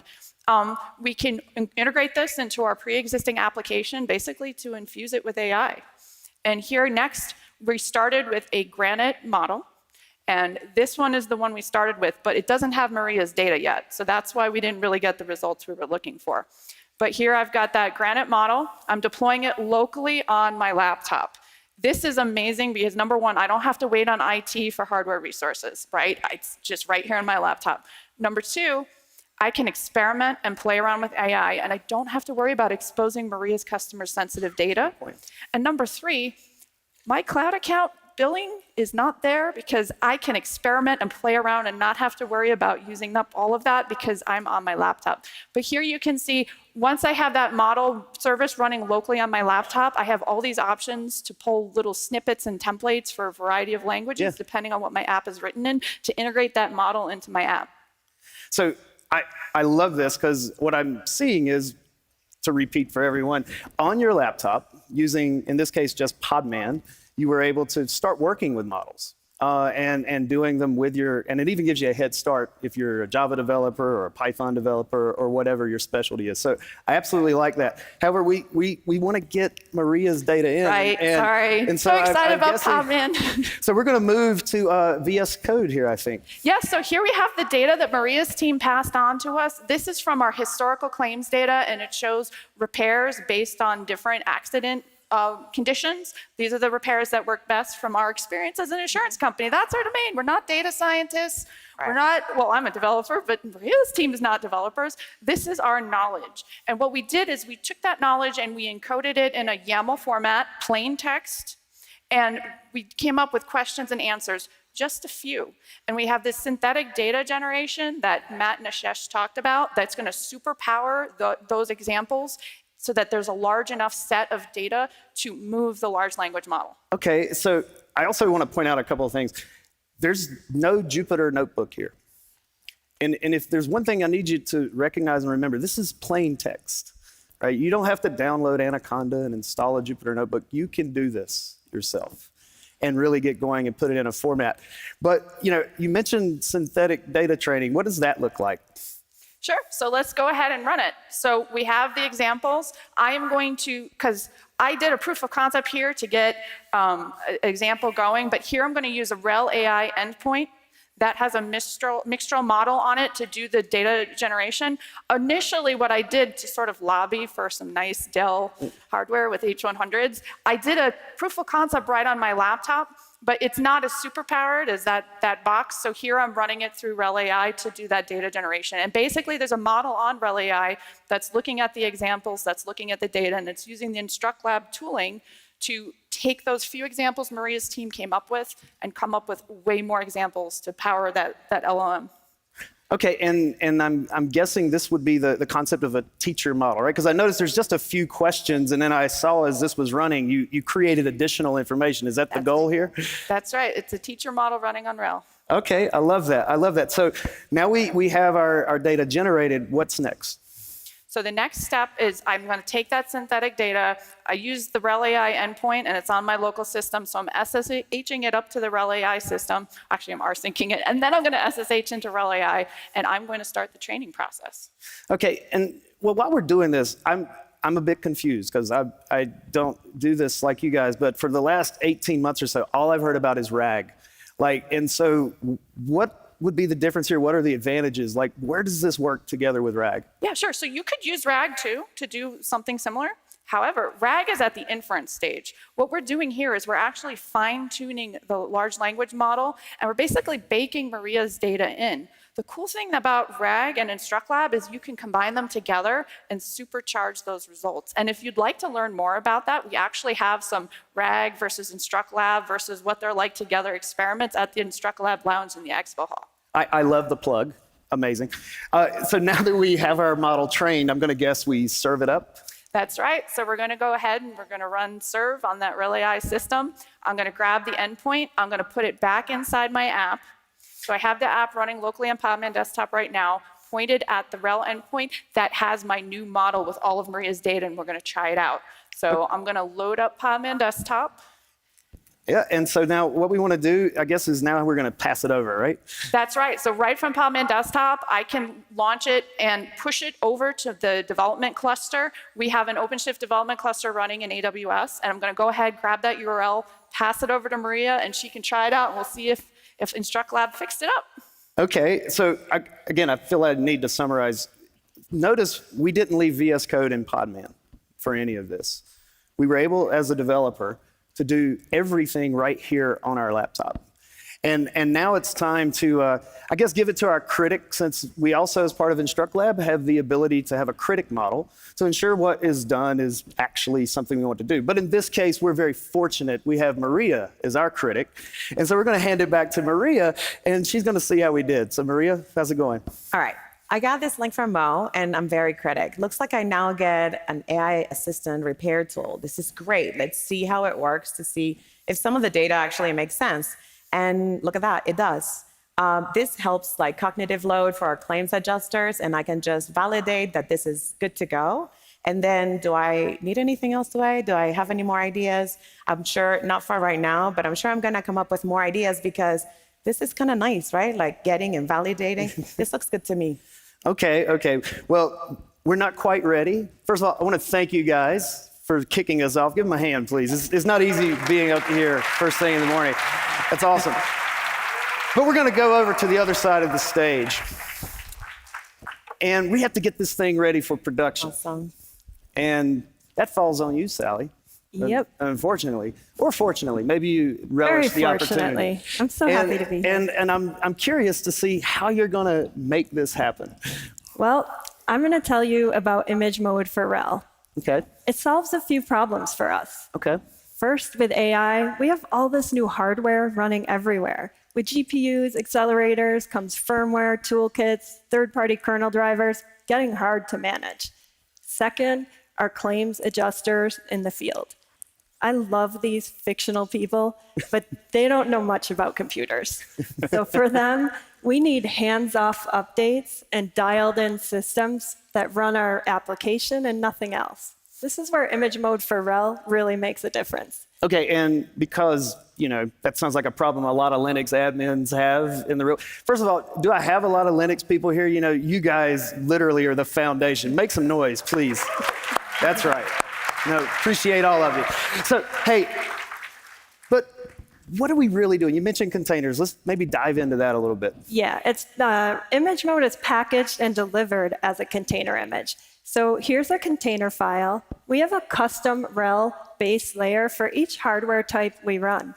We can integrate this into our pre-existing application, basically to infuse it with AI. And here next, we started with a Granite model. And this one is the one we started with, but it doesn't have Maria's data yet. So that's why we didn't really get the results we were looking for. But here I've got that Granite model. I'm deploying it locally on my laptop. This is amazing because number one, I don't have to wait on IT for hardware resources, right? It's just right here on my laptop. Number two, I can experiment and play around with AI, and I don't have to worry about exposing Maria's customer-sensitive data. And number three, my cloud account billing is not there because I can experiment and play around and not have to worry about using up all of that because I'm on my laptop. But here you can see, once I have that model service running locally on my laptop, I have all these options to pull little snippets and templates for a variety of languages, depending on what my app is written in, to integrate that model into my app. So I love this because what I'm seeing is, to repeat for everyone, on your laptop, using, in this case, just Podman, you were able to start working with models and doing them with your, and it even gives you a head start if you're a Java developer or a Python developer or whatever your specialty is. So I absolutely like that. However, we want to get Maria's data in. Right, sorry. And so excited about Podman. So we're going to move to VS Code here, I think. Yes, so here we have the data that Maria's team passed on to us. This is from our historical claims data, and it shows repairs based on different accident conditions. These are the repairs that work best from our experience as an insurance company. That's our domain. We're not data scientists. Right. We're not, well, I'm a developer, but Maria's team is not developers. This is our knowledge. And what we did is we took that knowledge and we encoded it in a YAML format, plain text, and we came up with questions and answers, just a few. And we have this synthetic data generation that Matt and Ashesh talked about that's going to superpower those examples so that there's a large enough set of data to move the large language model. Okay, so I also want to point out a couple of things. There's no Jupyter notebook here. And if there's one thing I need you to recognize and remember, this is plain text, right? You don't have to download Anaconda and install a Jupyter notebook. You can do this yourself and really get going and put it in a format. But you mentioned synthetic data training. What does that look like? Sure, so let's go ahead and run it. So we have the examples. I am going to, because I did a proof of concept here to get an example going, but here I'm going to use a RHEL AI endpoint that has a Mixtral model on it to do the data generation. Initially, what I did to sort of lobby for some nice Dell hardware with H100s, I did a proof of concept right on my laptop, but it's not as super powered as that box. So here I'm running it through RHEL AI to do that data generation. And basically there's a model on RHEL AI that's looking at the examples, that's looking at the data, and it's using the InstructLab tooling to take those few examples Maria's team came up with and come up with way more examples to power that LLM. Okay, and I'm guessing this would be the concept of a teacher model, right? Because I noticed there's just a few questions, and then I saw as this was running, you created additional information. Is that the goal here? That's right. It's a teacher model running on RHEL. Okay, I love that. I love that. So now we have our data generated. What's next? So the next step is I'm going to take that synthetic data. I use the RHEL AI endpoint, and it's on my local system, so I'm SSHing it up to the RHEL AI system. Actually, I'm rsynching it, and then I'm going to SSH into RHEL AI, and I'm going to start the training process. Okay, and well, while we're doing this, I'm a bit confused because I don't do this like you guys, but for the last 18 months or so, all I've heard about is RAG. And so what would be the difference here? What are the advantages? Where does this work together with RAG? Yeah, sure. So you could use RAG too to do something similar. However, RAG is at the inference stage. What we're doing here is we're actually fine-tuning the large language model, and we're basically baking Maria's data in. The cool thing about RAG and InstructLab is you can combine them together and supercharge those results. And if you'd like to learn more about that, we actually have some RAG versus InstructLab versus what they're like together experiments at the InstructLab Lounge in the Expo Hall. I love the plug. Amazing. So now that we have our model trained, I'm going to guess we serve it up. That's right. So we're going to go ahead and we're going to run serve on that RHEL AI system. I'm going to grab the endpoint. I'm going to put it back inside my app. So I have the app running locally on Podman Desktop right now, pointed at the RHEL endpoint that has my new model with all of Maria's data, and we're going to try it out. So I'm going to load up Podman Desktop. Yeah, and so now what we want to do, I guess, is now we're going to pass it over, right? That's right. So right from Podman Desktop, I can launch it and push it over to the development cluster. We have an OpenShift development cluster running in AWS, and I'm going to go ahead, grab that URL, pass it over to Maria, and she can try it out, and we'll see if InstructLab fixed it up. Okay, so again, I feel I need to summarize. Notice we didn't leave VS Code in Podman for any of this. We were able, as a developer, to do everything right here on our laptop. And now it's time to, I guess, give it to our critic, since we also, as part of InstructLab, have the ability to have a critic model to ensure what is done is actually something we want to do. But in this case, we're very fortunate. We have Maria as our critic. And so we're going to hand it back to Maria, and she's going to see how we did. So Maria, how's it going? All right. I got this link from Mo, and I'm very critic. Looks like I now get an AI assistant repair tool. This is great. Let's see how it works to see if some of the data actually makes sense. And look at that, it does. This helps like cognitive load for our claims adjusters, and I can just validate that this is good to go. And then do I need anything else? Do I have any more ideas? I'm sure, not for right now, but I'm sure I'm gonna come up with more ideas because this is kind of nice, right? Like getting and validating. This looks good to me. Okay. Well, we're not quite ready. First of all, I want to thank you guys for kicking us off. Give them a hand, please. It's not easy being up here first thing in the morning. That's awesome. But we're going to go over to the other side of the stage. And we have to get this thing ready for production. Awesome. And that falls on you, Sally. Yep. Unfortunately, or fortunately, maybe you relish the opportunity. Very fortunately. I'm so happy to be here. And I'm curious to see how you're going to make this happen. Well, I'm going to tell you about image mode for RHEL. Okay. It solves a few problems for us. Okay. First, with AI, we have all this new hardware running everywhere. With GPUs, accelerators, comes firmware, toolkits, third-party kernel drivers, getting hard to manage. Second, our claims adjusters in the field. I love these fictional people, but they don't know much about computers. So for them, we need hands-off updates and dialed-in systems that run our application and nothing else. This is where image mode for RHEL really makes a difference. Okay, and because, that sounds like a problem a lot of Linux admins have in the real. First of all, do I have a lot of Linux people here? You guys literally are the foundation. Make some noise, please. That's right. Appreciate all of you. So, hey, but what are we really doing? You mentioned containers. Let's maybe dive into that a little bit. Yeah, it's image mode is packaged and delivered as a container image. So here's a container file. We have a custom RHEL base layer for each hardware type we run.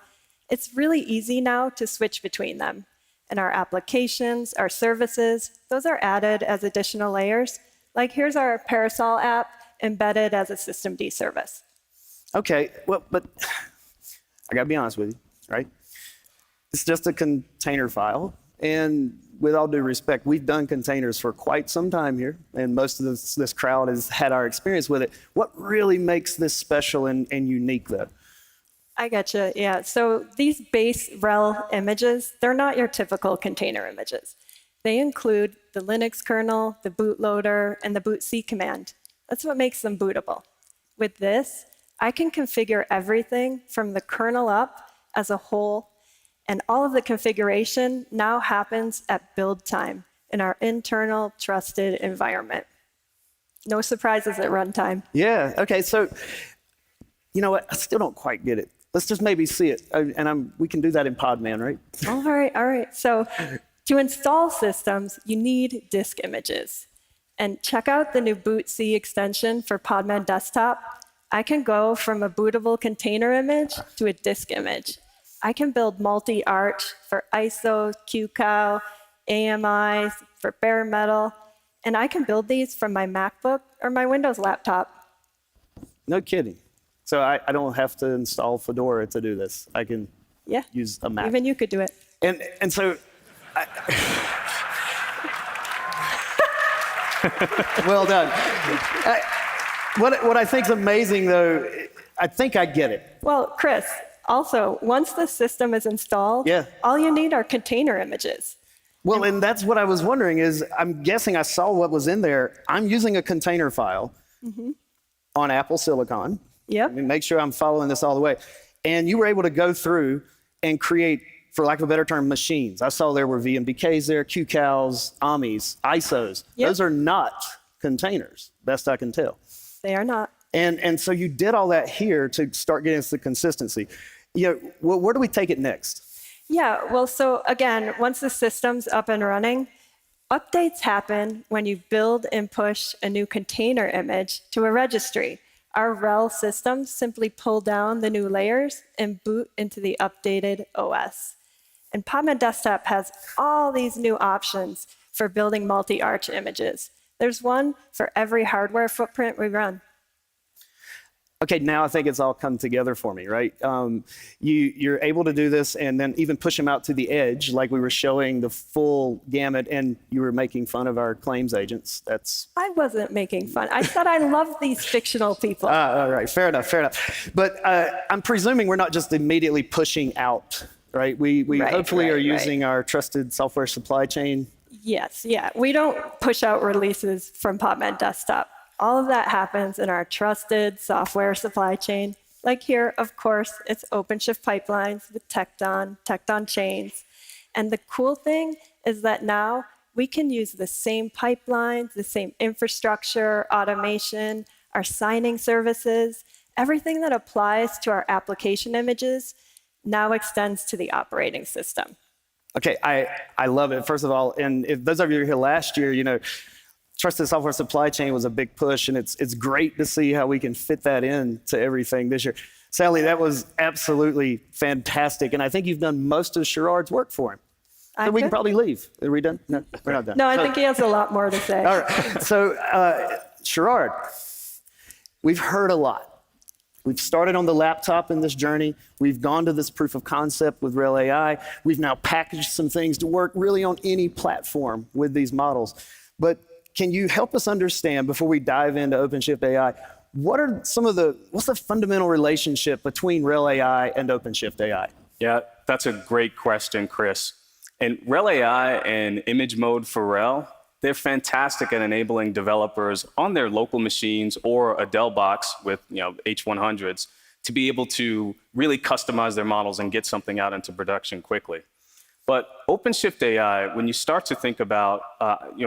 It's really easy now to switch between them. And our applications, our services, those are added as additional layers. Like here's our Parasol app embedded as a systemd service. Okay, well, but I gotta be honest with you, right? It's just a container file. And with all due respect, we've done containers for quite some time here, and most of this crowd has had our experience with it. What really makes this special and unique, though? I gotcha, yeah. So these base RHEL images, they're not your typical container images. They include the Linux kernel, the bootloader, and the bootc command. That's what makes them bootable. With this, I can configure everything from the kernel up as a whole, and all of the configuration now happens at build time in our internal trusted environment. No surprises at runtime. Yeah, okay, so you know what? I still don't quite get it. Let's just maybe see it, and we can do that in Podman, right? All right. So to install systems, you need disk images. And check out the new bootc extension for Podman Desktop. I can go from a bootable container image to a disk image. I can build multi-arch for ISO, QCOW, AMI, for bare metal, and I can build these from my MacBook or my Windows laptop. No kidding. So I don't have to install Fedora to do this. I can use a Mac. Even you could do it. And so, well done. What I think is amazing, though, I think I get it. Well, Chris, also, once the system is installed, all you need are container images. Well, and that's what I was wondering is, I'm guessing I saw what was in there. I'm using a container file on Apple Silicon. Yep. Make sure I'm following this all the way. And you were able to go through and create, for lack of a better term, machines. I saw there were VMBKs there, QCals, AMIs, ISOs. Yep. Those are not containers, best I can tell. They are not. And so you did all that here to start getting us the consistency. Where do we take it next? Yeah, well, so again, once the system's up and running, updates happen when you build and push a new container image to a registry. Our RHEL systems simply pull down the new layers and boot into the updated OS. And Podman Desktop has all these new options for building multi-arch images. There's one for every hardware footprint we run. Okay, now I think it's all come together for me, right? You're able to do this and then even push them out to the edge, like we were showing the full gamut, and you were making fun of our claims agents. I wasn't making fun. I said I love these fictional people. All right, fair enough. But I'm presuming we're not just immediately pushing out, right? We hopefully are using our trusted software supply chain. Yes, yeah. We don't push out releases from Podman Desktop. All of that happens in our trusted software supply chain. Like here, of course, it's OpenShift pipelines with Tecton chains. And the cool thing is that now we can use the same pipelines, the same infrastructure, automation, our signing services, everything that applies to our application images now extends to the operating system. Okay, I love it. First of all, and if those of you who were here last year, trusted software supply chain was a big push, and it's great to see how we can fit that into everything this year. Sally, that was absolutely fantastic, and I think you've done most of Sherrod's work for him. So we can probably leave. Are we done? No, we're not done. No, I think he has a lot more to say. All right. So, Sherrod, we've heard a lot. We've started on the laptop in this journey. We've gone to this proof of concept with RHEL AI. We've now packaged some things to work really on any platform with these models. But can you help us understand, before we dive into OpenShift AI, what's the fundamental relationship between RHEL AI and OpenShift AI? Yeah, that's a great question, Chris. And RHEL AI and image mode for RHEL, they're fantastic at enabling developers on their local machines or a Dell box with H100s to be able to really customize their models and get something out into production quickly. But OpenShift AI, when you start to think about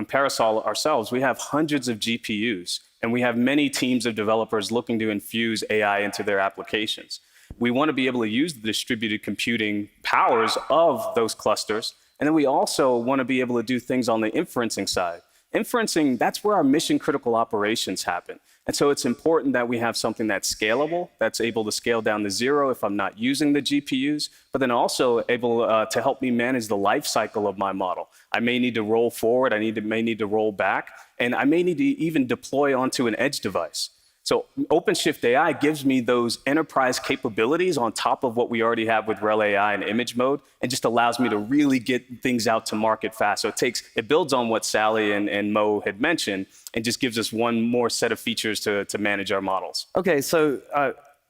Parasol ourselves, we have hundreds of GPUs, and we have many teams of developers looking to infuse AI into their applications. We want to be able to use the distributed computing powers of those clusters, and then we also want to be able to do things on the inferencing side. Inferencing, that's where our mission-critical operations happen. And so it's important that we have something that's scalable, that's able to scale down to zero if I'm not using the GPUs, but then also able to help me manage the life cycle of my model. I may need to roll forward, may need to roll back, and I may need to even deploy onto an edge device. So OpenShift AI gives me those enterprise capabilities on top of what we already have with RHEL AI and image mode, and just allows me to really get things out to market fast. So it builds on what Sally and Mo had mentioned, and just gives us one more set of features to manage our models. Okay, so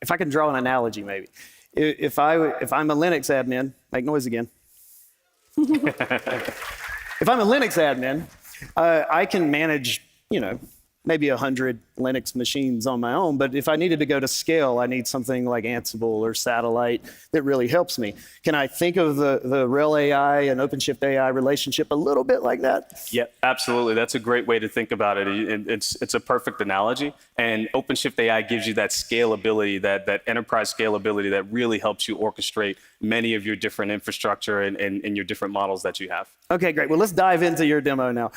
if I can draw an analogy, maybe. If I'm a Linux admin, make noise again. If I'm a Linux admin, I can manage, maybe 100 Linux machines on my own, but if I needed to go to scale, I need something like Ansible or Satellite that really helps me. Can I think of the RHEL AI and OpenShift AI relationship a little bit like that? Yeah, absolutely. That's a great way to think about it. It's a perfect analogy, and OpenShift AI gives you that scalability, that enterprise scalability that really helps you orchestrate many of your different infrastructure and your different models that you have. Okay, great. Well, let's dive into your demo now.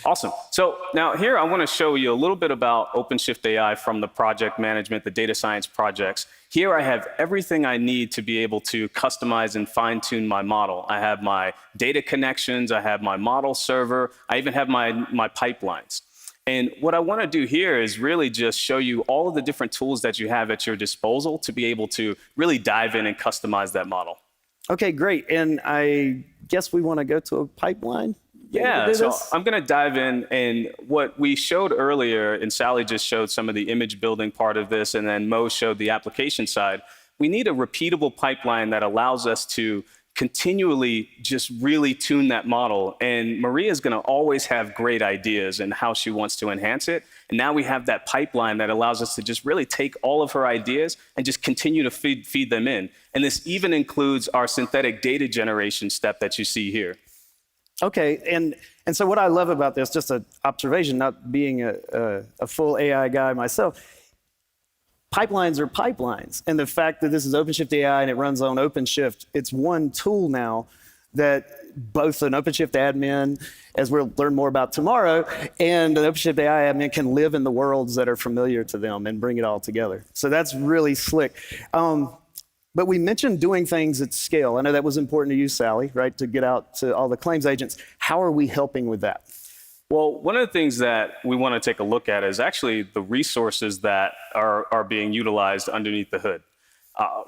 Awesome. So now here I want to show you a little bit about OpenShift AI from the project management, the data science projects. Here I have everything I need to be able to customize and fine-tune my model. I have my data connections, I have my model server, I even have my pipelines. And what I want to do here is really just show you all of the different tools that you have at your disposal to be able to really dive in and customize that model. Okay, great. And I guess we want to go to a pipeline? Yeah, so I'm going to dive in, and what we showed earlier, and Sally just showed some of the image building part of this, and then Mo showed the application side. We need a repeatable pipeline that allows us to continually just really tune that model. And Maria is going to always have great ideas and how she wants to enhance it. And now we have that pipeline that allows us to just really take all of her ideas and just continue to feed them in. And this even includes our synthetic data generation step that you see here. Okay, and so what I love about this, just an observation, not being a full AI guy myself, pipelines are pipelines. And the fact that this is OpenShift AI and it runs on OpenShift, it's one tool now that both an OpenShift admin, as we'll learn more about tomorrow, and an OpenShift AI admin can live in the worlds that are familiar to them and bring it all together. So that's really slick. But we mentioned doing things at scale. I know that was important to you, Sally, right, to get out to all the claims agents. How are we helping with that? Well, one of the things that we want to take a look at is actually the resources that are being utilized underneath the hood.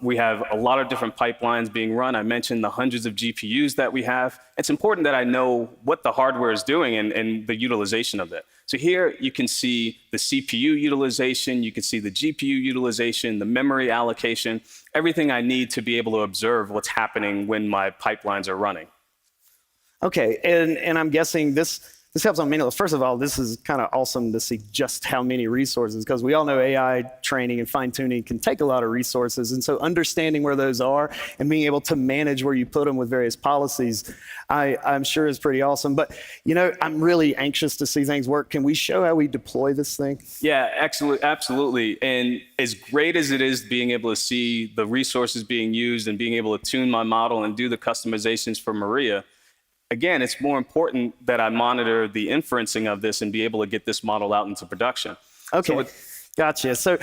We have a lot of different pipelines being run. I mentioned the hundreds of GPUs that we have. It's important that I know what the hardware is doing and the utilization of it. So here you can see the CPU utilization, you can see the GPU utilization, the memory allocation, everything I need to be able to observe what's happening when my pipelines are running. Okay, and I'm guessing this helps on many levels. First of all, this is kind of awesome to see just how many resources, because we all know AI training and fine-tuning can take a lot of resources. And so understanding where those are and being able to manage where you put them with various policies, I'm sure is pretty awesome. But, you know, I'm really anxious to see things work. Can we show how we deploy this thing? Yeah, absolutely. And as great as it is being able to see the resources being used and being able to tune my model and do the customizations for Maria, again, it's more important that I monitor the inferencing of this and be able to get this model out into production. Okay, gotcha. So,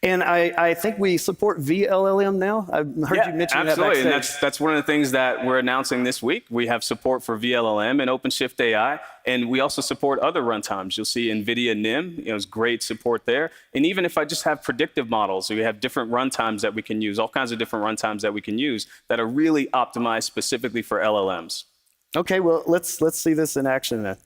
and I think we support VLLM now. I heard you mention that absolutely. backstage. And that's one of the things that we're announcing this week. We have support for VLLM and OpenShift AI, and we also support other runtimes. You'll see NVIDIA NIM, there's great support there. And even if I just have predictive models, we have different runtimes that we can use, all kinds of different runtimes that we can use that are really optimized specifically for LLMs. Okay, well, let's see this in action then.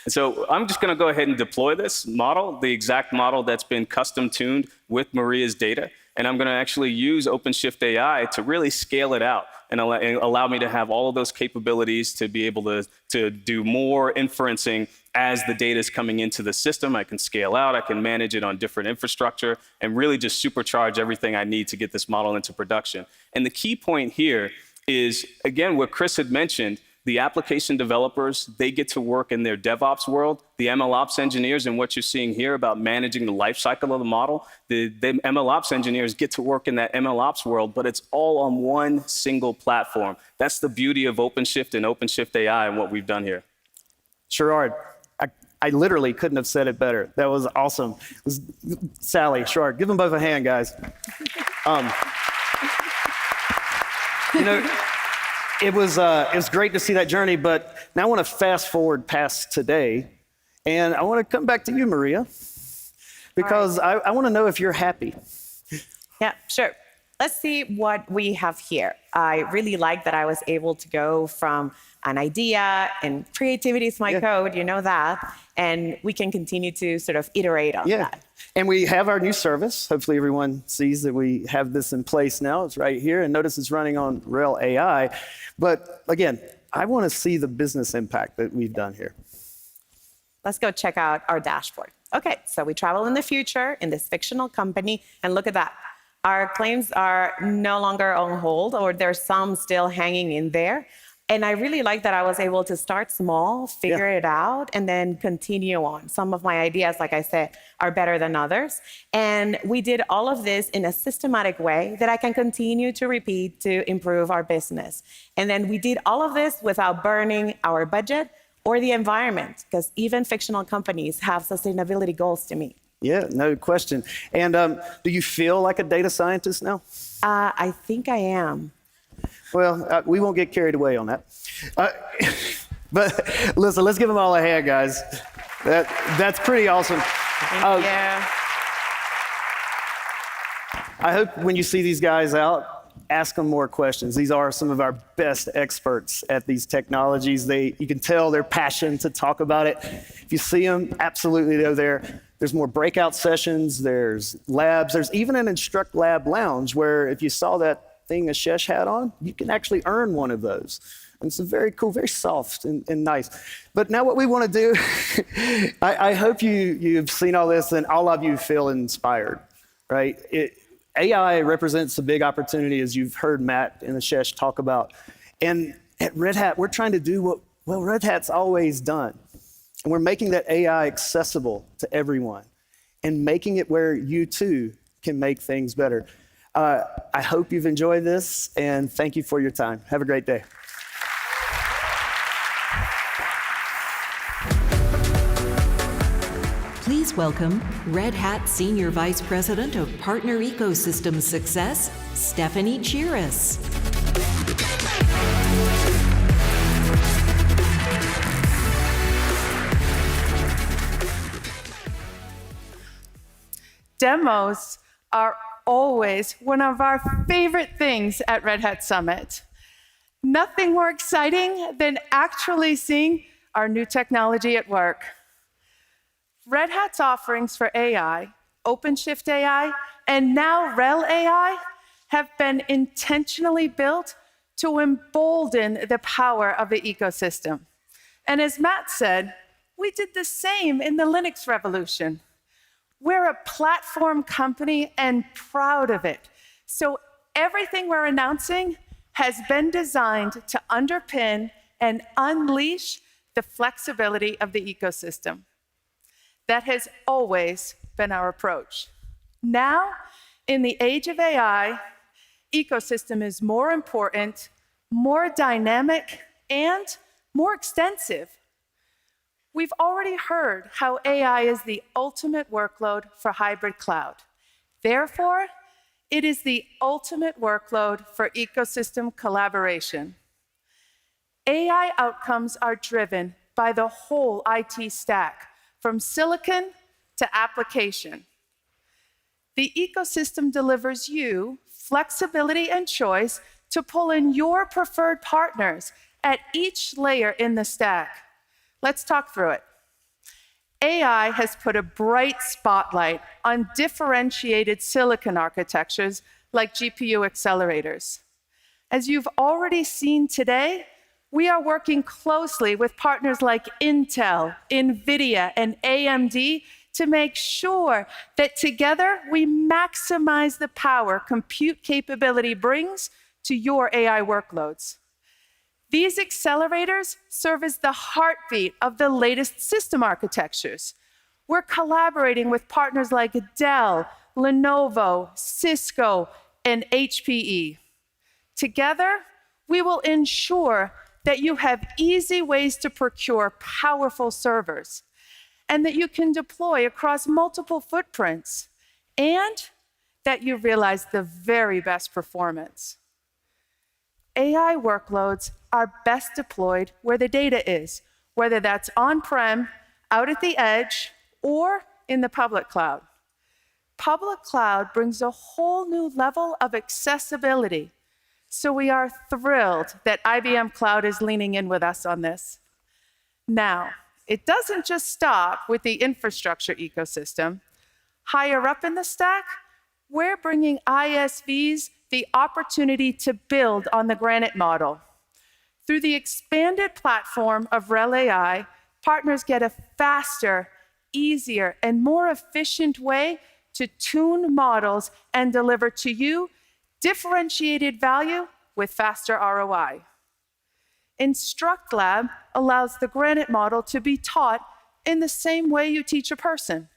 And so I'm just going to go ahead and deploy this model, the exact model that's been custom tuned with Maria's data. And I'm going to actually use OpenShift AI to really scale it out and allow me to have all of those capabilities to be able to do more inferencing as the data is coming into the system. I can scale out, I can manage it on different infrastructure, and really just supercharge everything I need to get this model into production. And the key point here is, again, what Chris had mentioned, the application developers, they get to work in their DevOps world. The MLOps engineers, and what you're seeing here about managing the lifecycle of the model, the MLOps engineers get to work in that MLOps world, but it's all on one single platform. That's the beauty of OpenShift and OpenShift AI and what we've done here. Sherrod, I literally couldn't have said it better. That was awesome. Sally, Sherrod, give them both a hand, guys. You know, it was great to see that journey, but now I want to fast forward past today, and I want to come back to you, Maria, because I want to know if you're happy. Yeah, sure. Let's see what we have here. I really like that I was able to go from an idea, and creativity is my code, you know that, and we can continue to sort of iterate on that. And we have our new service. Hopefully everyone sees that we have this in place now. It's right here, and notice it's running on RHEL AI. But again, I want to see the business impact that we've done here. Let's go check out our dashboard. Okay, so we travel in the future in this fictional company, and look at that. Our claims are no longer on hold, or there's some still hanging in there. And I really like that I was able to start small, figure it out, and then continue on. Some of my ideas, like I said, are better than others. And we did all of this in a systematic way that I can continue to repeat to improve our business. And then we did all of this without burning our budget or the environment, because even fictional companies have sustainability goals to meet. Yeah, no question. And do you feel like a data scientist now? I think I am. Well, we won't get carried away on that. But listen, let's give them all a hand, guys. That's pretty awesome. Thank you. I hope when you see these guys out, ask them more questions. These are some of our best experts at these technologies. You can tell their passion to talk about it. If you see them, absolutely go there. There's more breakout sessions, there's labs, there's even an Instruct Lab lounge where if you saw that thing Ashesh had on, you can actually earn one of those. And it's very cool, very soft and nice. But now what we want to do, I hope you've seen all this and all of you feel inspired, right? AI represents a big opportunity, as you've heard Matt and Ashesh talk about. And at Red Hat, we're trying to do what Red Hat's always done. And we're making that AI accessible to everyone and making it where you too can make things better. I hope you've enjoyed this, and thank you for your time. Have a great day. Please welcome Red Hat Senior Vice President of Partner Ecosystem Success, Stephanie Chiras. Demos are always one of our favorite things at Red Hat Summit. Nothing more exciting than actually seeing our new technology at work. Red Hat's offerings for AI, OpenShift AI, and now RHEL AI have been intentionally built to embolden the power of the ecosystem. And as Matt said, we did the same in the Linux revolution. We're a platform company and proud of it. So everything we're announcing has been designed to underpin and unleash the flexibility of the ecosystem. That has always been our approach. Now, in the age of AI, ecosystem is more important, more dynamic, and more extensive. We've already heard how AI is the ultimate workload for hybrid cloud. Therefore, it is the ultimate workload for ecosystem collaboration. AI outcomes are driven by the whole IT stack, from silicon to application. The ecosystem delivers you flexibility and choice to pull in your preferred partners at each layer in the stack. Let's talk through it. AI has put a bright spotlight on differentiated silicon architectures like GPU accelerators. As you've already seen today, we are working closely with partners like Intel, NVIDIA, and AMD to make sure that together we maximize the power compute capability brings to your AI workloads. These accelerators serve as the heartbeat of the latest system architectures. We're collaborating with partners like Dell, Lenovo, Cisco, and HPE. Together, we will ensure that you have easy ways to procure powerful servers, and that you can deploy across multiple footprints, and that you realize the very best performance. AI workloads are best deployed where the data is, whether that's on-prem, out at the edge, or in the public cloud. Public cloud brings a whole new level of accessibility. So we are thrilled that IBM Cloud is leaning in with us on this. Now, it doesn't just stop with the infrastructure ecosystem. Higher up in the stack, we're bringing ISVs the opportunity to build on the Granite model. Through the expanded platform of RHEL AI, partners get a faster, easier, and more efficient way to tune models and deliver to you differentiated value with faster ROI. InstructLab allows the Granite model to be taught in the same way you teach a person.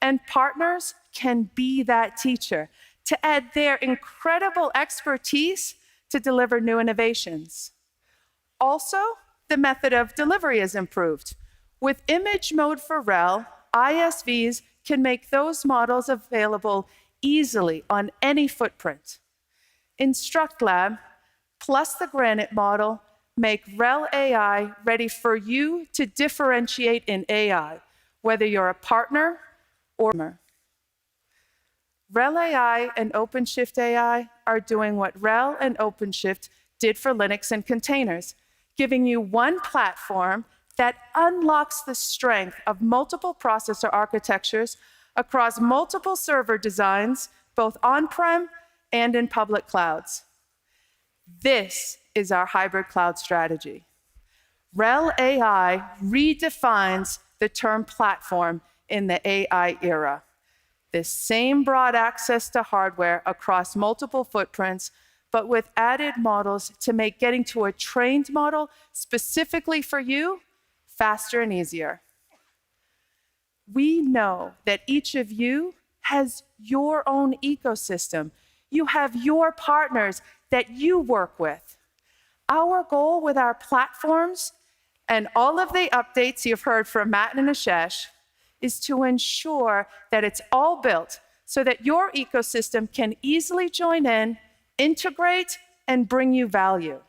And partners can be that teacher to add their incredible expertise to deliver new innovations. Also, the method of delivery is improved. With image mode for RHEL, ISVs can make those models available easily on any footprint. InstructLab plus the Granite model make RHEL AI ready for you to differentiate in AI, whether you're a partner or RHEL AI and OpenShift AI are doing what RHEL and OpenShift did for Linux and containers, giving you one platform that unlocks the strength of multiple processor architectures across multiple server designs, both on-prem and in public clouds. This is our hybrid cloud strategy. RHEL AI redefines the term platform in the AI era. The same broad access to hardware across multiple footprints, but with added models to make getting to a trained model specifically for you faster and easier. We know that each of you has your own ecosystem. You have your partners that you work with. Our goal with our platforms and all of the updates you've heard from Matt and Ashesh is to ensure that it's all built so that your ecosystem can easily join in, integrate, and bring you value.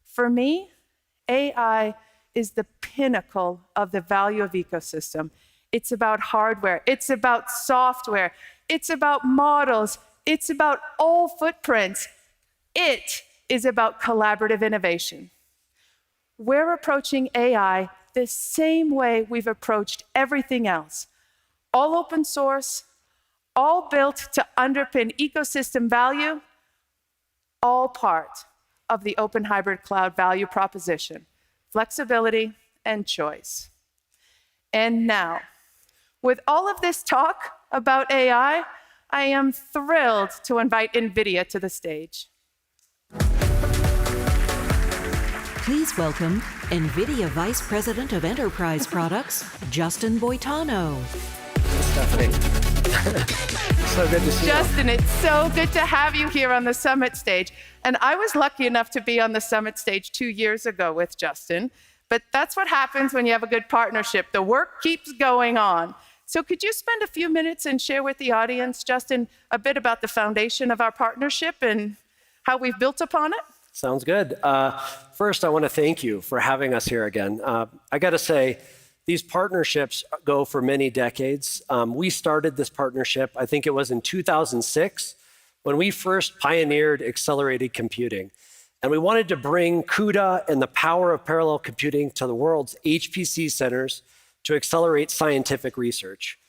For me, AI is the pinnacle of the value of ecosystem. It's about hardware, it's about software, it's about models, it's about all footprints. It is about collaborative innovation. We're approaching AI the same way we've approached everything else. All open source, all built to underpin ecosystem value, all part of the open hybrid cloud value proposition, flexibility and choice. And now, with all of this talk about AI, I am thrilled to invite NVIDIA to the stage. Please welcome NVIDIA Vice President of Enterprise Products, Justin Boitano. Stephanie. So good to see you. Justin, it's so good to have you here on the summit stage. And I was lucky enough to be on the summit stage 2 years ago with Justin. But that's what happens when you have a good partnership. The work keeps going on. So could you spend a few minutes and share with the audience, Justin, a bit about the foundation of our partnership and how we've built upon it? Sounds good. First, I want to thank you for having us here again. I got to say, these partnerships go for many decades. We started this partnership, I think it was in 2006, when we first pioneered accelerated computing. And we wanted to bring CUDA and the power of parallel computing to the world's HPC centers to accelerate scientific research.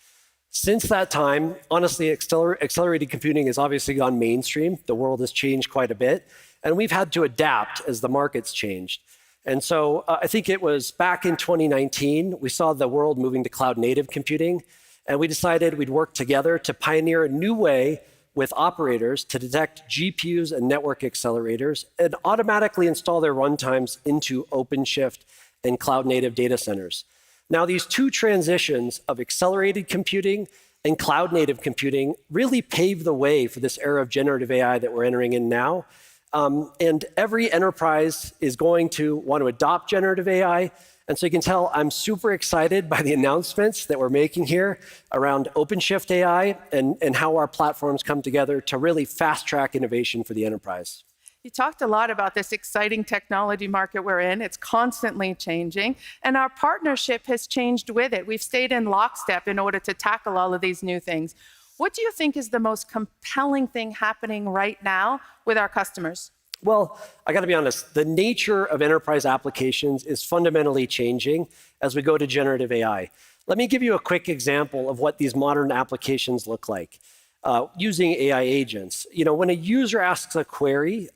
Since that time, honestly, accelerated computing has obviously gone mainstream. The world has changed quite a bit, and we've had to adapt as the market's changed. And so I think it was back in 2019, we saw the world moving to cloud native computing, and we decided we'd work together to pioneer a new way with operators to detect GPUs and network accelerators and automatically install their runtimes into OpenShift and cloud native data centers. Now, these two transitions of accelerated computing and cloud native computing really pave the way for this era of generative AI that we're entering in now. And every enterprise is going to want to adopt generative AI. And so you can tell I'm super excited by the announcements that we're making here around OpenShift AI and how our platforms come together to really fast track innovation for the enterprise. You talked a lot about this exciting technology market we're in. It's constantly changing, and our partnership has changed with it. We've stayed in lockstep in order to tackle all of these new things. What do you think is the most compelling thing happening right now with our customers? Well, I got to be honest, the nature of enterprise applications is fundamentally changing as we go to generative AI. Let me give you a quick example of what these modern applications look like. Using AI agents. You know, when a user asks a query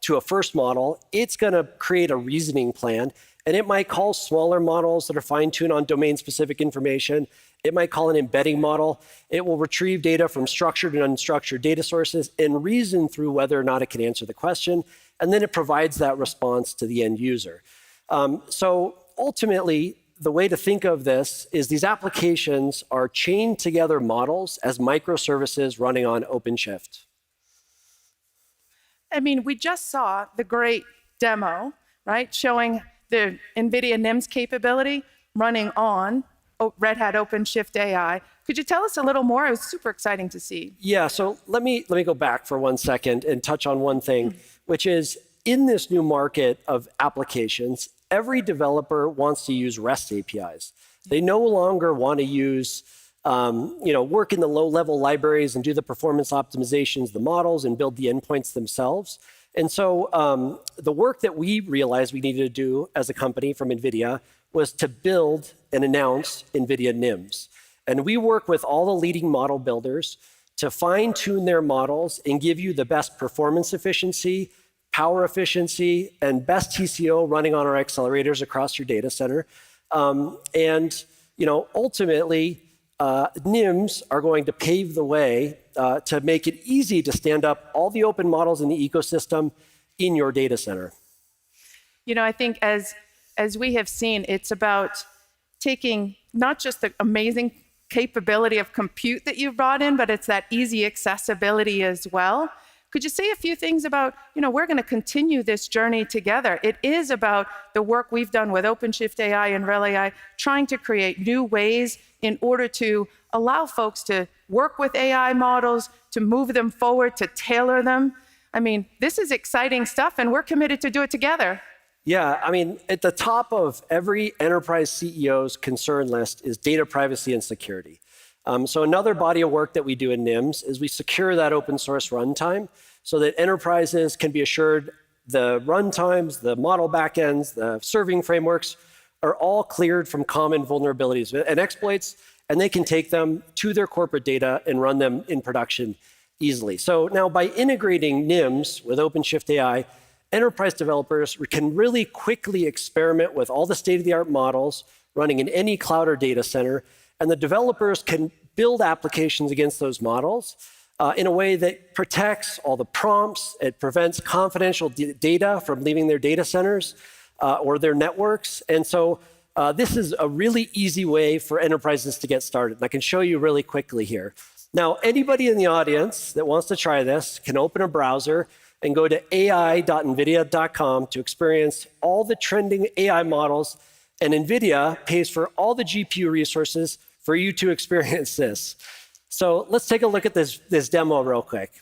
to a first model, it's going to create a reasoning plan, and it might call smaller models that are fine-tuned on domain-specific information. It might call an embedding model. It will retrieve data from structured and unstructured data sources and reason through whether or not it can answer the question, and then it provides that response to the end user. So ultimately, the way to think of this is these applications are chained together models as microservices running on OpenShift. I mean, we just saw the great demo, right, showing the NVIDIA NIMS capability running on Red Hat OpenShift AI. Could you tell us a little more? It was super exciting to see. Yeah, so let me go back for 1 second and touch on one thing, which is in this new market of applications, every developer wants to use REST APIs. They no longer want to use, work in the low-level libraries and do the performance optimizations, the models, and build the endpoints themselves. And so the work that we realized we needed to do as a company from NVIDIA was to build and announce NVIDIA NIMS. And we work with all the leading model builders to fine-tune their models and give you the best performance efficiency, power efficiency, and best TCO running on our accelerators across your data center. Ultimately, NIMs are going to pave the way to make it easy to stand up all the open models in the ecosystem in your data center. I think as we have seen, it's about taking not just the amazing capability of compute that you've brought in, but it's that easy accessibility as well. Could you say a few things about, we're going to continue this journey together. It is about the work we've done with OpenShift AI and RHEL AI, trying to create new ways in order to allow folks to work with AI models, to move them forward, to tailor them. This is exciting stuff, and we're committed to do it together. Yeah, at the top of every enterprise CEO's concern list is data privacy and security. So another body of work that we do in NIMs is we secure that open source runtime so that enterprises can be assured the runtimes, the model backends, the serving frameworks are all cleared from common vulnerabilities and exploits, and they can take them to their corporate data and run them in production easily. So now by integrating NIMs with OpenShift AI, enterprise developers can really quickly experiment with all the state-of-the-art models running in any cloud or data center, and the developers can build applications against those models in a way that protects all the prompts. It prevents confidential data from leaving their data centers or their networks. And so this is a really easy way for enterprises to get started. And I can show you really quickly here. Now, anybody in the audience that wants to try this can open a browser and go to ai.nvidia.com to experience all the trending AI models. And NVIDIA pays for all the GPU resources for you to experience this. So let's take a look at this demo real quick.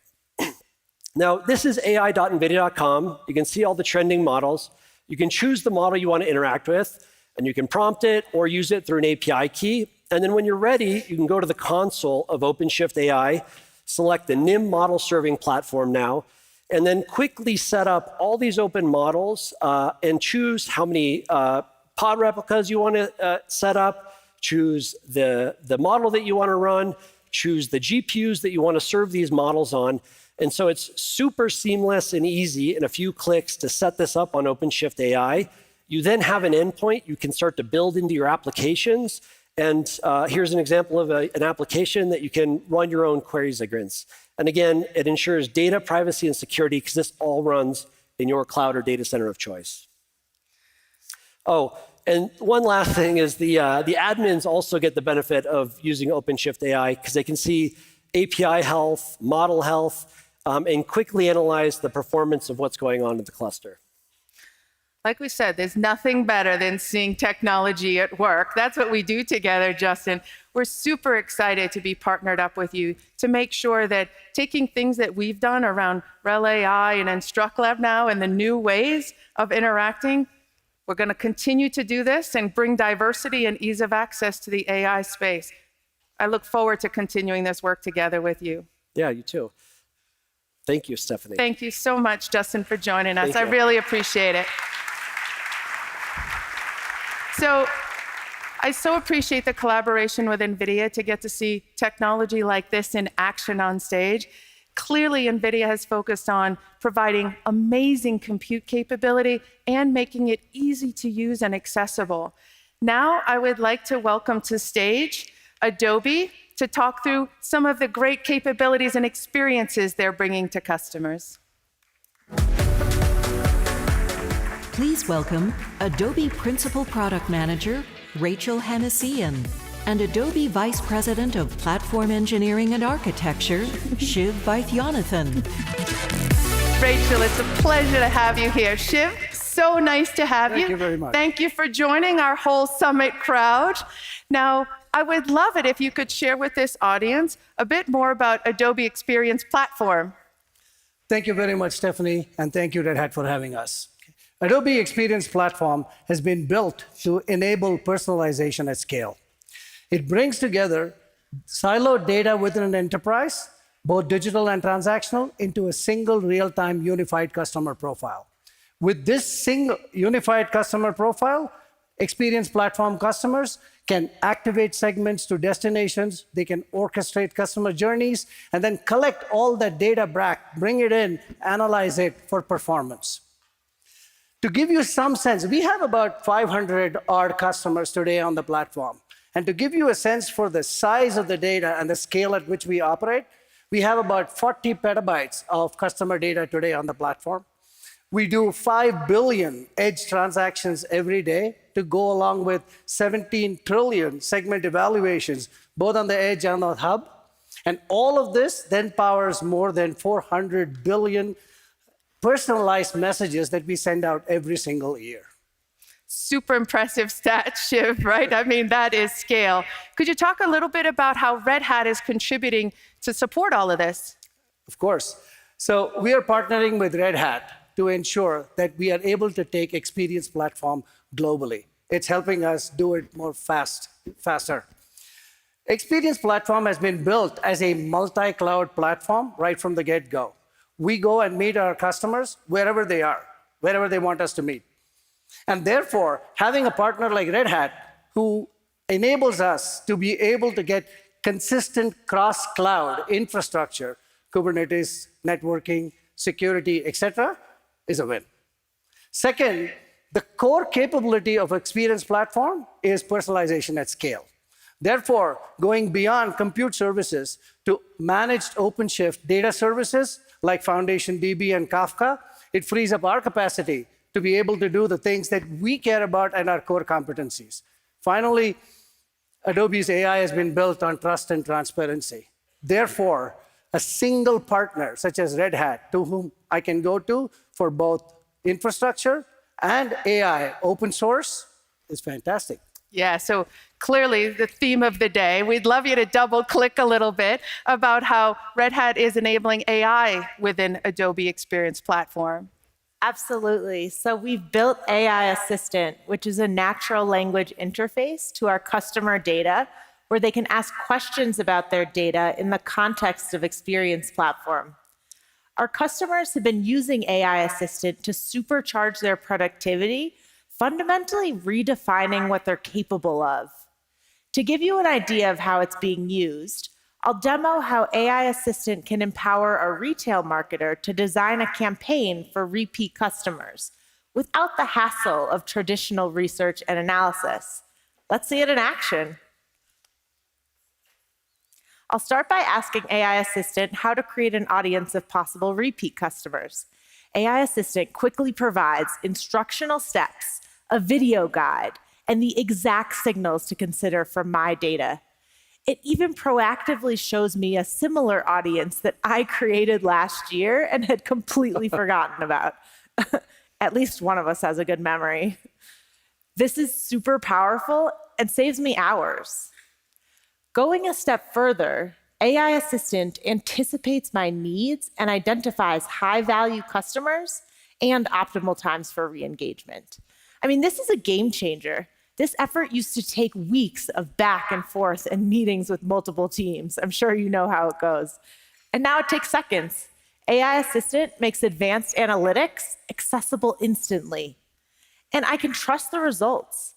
Now, this is ai.nvidia.com. You can see all the trending models. You can choose the model you want to interact with, and you can prompt it or use it through an API key. And then when you're ready, you can go to the console of OpenShift AI, select the NIM model serving platform now, and then quickly set up all these open models and choose how many pod replicas you want to set up, choose the model that you want to run, choose the GPUs that you want to serve these models on. And so it's super seamless and easy in a few clicks to set this up on OpenShift AI. You then have an endpoint you can start to build into your applications. And here's an example of an application that you can run your own queries against. And again, it ensures data privacy and security because this all runs in your cloud or data center of choice. Oh, and one last thing is the admins also get the benefit of using OpenShift AI because they can see API health, model health, and quickly analyze the performance of what's going on in the cluster. Like we said, there's nothing better than seeing technology at work. That's what we do together, Justin. We're super excited to be partnered up with you to make sure that taking things that we've done around RHEL AI and InstructLab now and the new ways of interacting, we're going to continue to do this and bring diversity and ease of access to the AI space. I look forward to continuing this work together with you. Yeah, you too. Thank you, Stephanie. Thank you so much, Justin, for joining us. Thank you. I really appreciate it. So I so appreciate the collaboration with NVIDIA to get to see technology like this in action on stage. Clearly, NVIDIA has focused on providing amazing compute capability and making it easy to use and accessible. Now, I would like to welcome to stage Adobe to talk through some of the great capabilities and experiences they're bringing to customers. Please welcome Adobe Principal Product Manager, Rachel Hannessian, and Adobe Vice President of Platform Engineering and Architecture, Shiv Vaithyanathan. Rachel, it's a pleasure to have you here. Shiv, so nice to have you. Thank you very much. Thank you for joining our whole summit crowd. Now, I would love it if you could share with this audience a bit more about Adobe Experience Platform. Thank you very much, Stephanie, and thank you, Red Hat, for having us. Adobe Experience Platform has been built to enable personalization at scale. It brings together siloed data within an enterprise, both digital and transactional, into a single real-time unified customer profile. With this single unified customer profile, Experience Platform customers can activate segments to destinations, they can orchestrate customer journeys, and then collect all that data back, bring it in, analyze it for performance. To give you some sense, we have about 500 odd customers today on the platform. And to give you a sense for the size of the data and the scale at which we operate, we have about 40 petabytes of customer data today on the platform. We do 5 billion edge transactions every day to go along with 17 trillion segment evaluations, both on the edge and on the hub. And all of this then powers more than 400 billion personalized messages that we send out every single year. Super impressive stat, Shiv, right? I mean, that is scale. Could you talk a little bit about how Red Hat is contributing to support all of this? Of course. So we are partnering with Red Hat to ensure that we are able to take Experience Platform globally. It's helping us do it more faster. Experience Platform has been built as a multi-cloud platform right from the get-go. We go and meet our customers wherever they are, wherever they want us to meet. And therefore, having a partner like Red Hat who enables us to be able to get consistent cross-cloud infrastructure, Kubernetes, networking, security, etc., is a win. Second, the core capability of Experience Platform is personalization at scale. Therefore, going beyond compute services to managed OpenShift data services like Foundation DB and Kafka, it frees up our capacity to be able to do the things that we care about and our core competencies. Finally, Adobe's AI has been built on trust and transparency. Therefore, a single partner such as Red Hat, to whom I can go to for both infrastructure and AI open source, is fantastic. Yeah, so clearly the theme of the day. We'd love you to double click a little bit about how Red Hat is enabling AI within Adobe Experience Platform. Absolutely. So we've built AI Assistant, which is a natural language interface to our customer data, where they can ask questions about their data in the context of Experience Platform. Our customers have been using AI Assistant to supercharge their productivity, fundamentally redefining what they're capable of. To give you an idea of how it's being used, I'll demo how AI Assistant can empower a retail marketer to design a campaign for repeat customers without the hassle of traditional research and analysis. Let's see it in action. I'll start by asking AI Assistant how to create an audience of possible repeat customers. AI Assistant quickly provides instructional steps, a video guide, and the exact signals to consider from my data. It even proactively shows me a similar audience that I created last year and had completely forgotten about. At least one of us has a good memory. This is super powerful and saves me hours. Going a step further, AI Assistant anticipates my needs and identifies high-value customers and optimal times for re-engagement. I mean, this is a game changer. This effort used to take weeks of back and forth and meetings with multiple teams. I'm sure you know how it goes. And now it takes seconds. AI Assistant makes advanced analytics accessible instantly. And I can trust the results.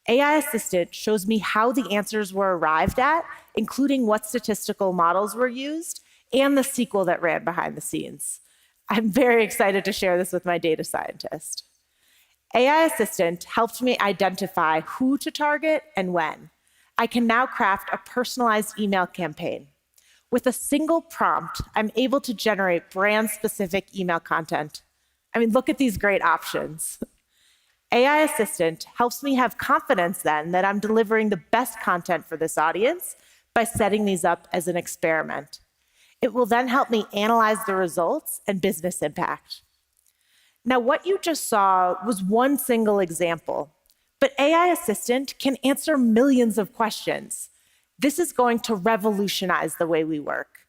AI Assistant shows me how the answers were arrived at, including what statistical models were used, and the SQL that ran behind the scenes. I'm very excited to share this with my data scientist. AI Assistant helped me identify who to target and when. I can now craft a personalized email campaign. With a single prompt, I'm able to generate brand-specific email content. I mean, look at these great options. AI Assistant helps me have confidence then that I'm delivering the best content for this audience by setting these up as an experiment. It will then help me analyze the results and business impact. Now, what you just saw was one single example, but AI Assistant can answer millions of questions. This is going to revolutionize the way we work.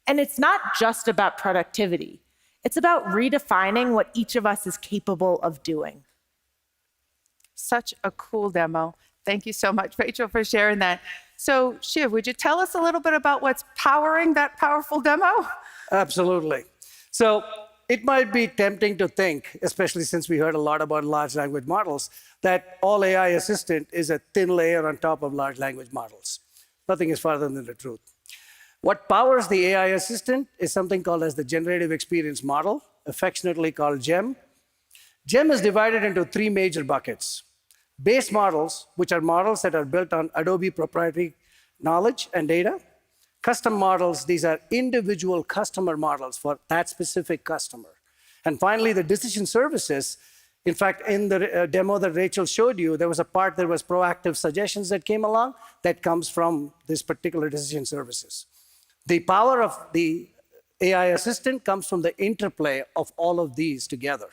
And it's not just about productivity. It's about redefining what each of us is capable of doing. Such a cool demo. Thank you so much, Rachel, for sharing that. So, Shiv, would you tell us a little bit about what's powering that powerful demo? Absolutely. So it might be tempting to think, especially since we heard a lot about large language models, that all AI assistant is a thin layer on top of large language models. Nothing is farther than the truth. What powers the AI assistant is something called as the Generative Experience Model, affectionately called GEM. GEM is divided into three major buckets. Base models, which are models that are built on Adobe proprietary knowledge and data. Custom models, these are individual customer models for that specific customer. And finally, the decision services. In fact, in the demo that Rachel showed you, there was a part that was proactive suggestions that came along that comes from this particular decision services. The power of the AI assistant comes from the interplay of all of these together.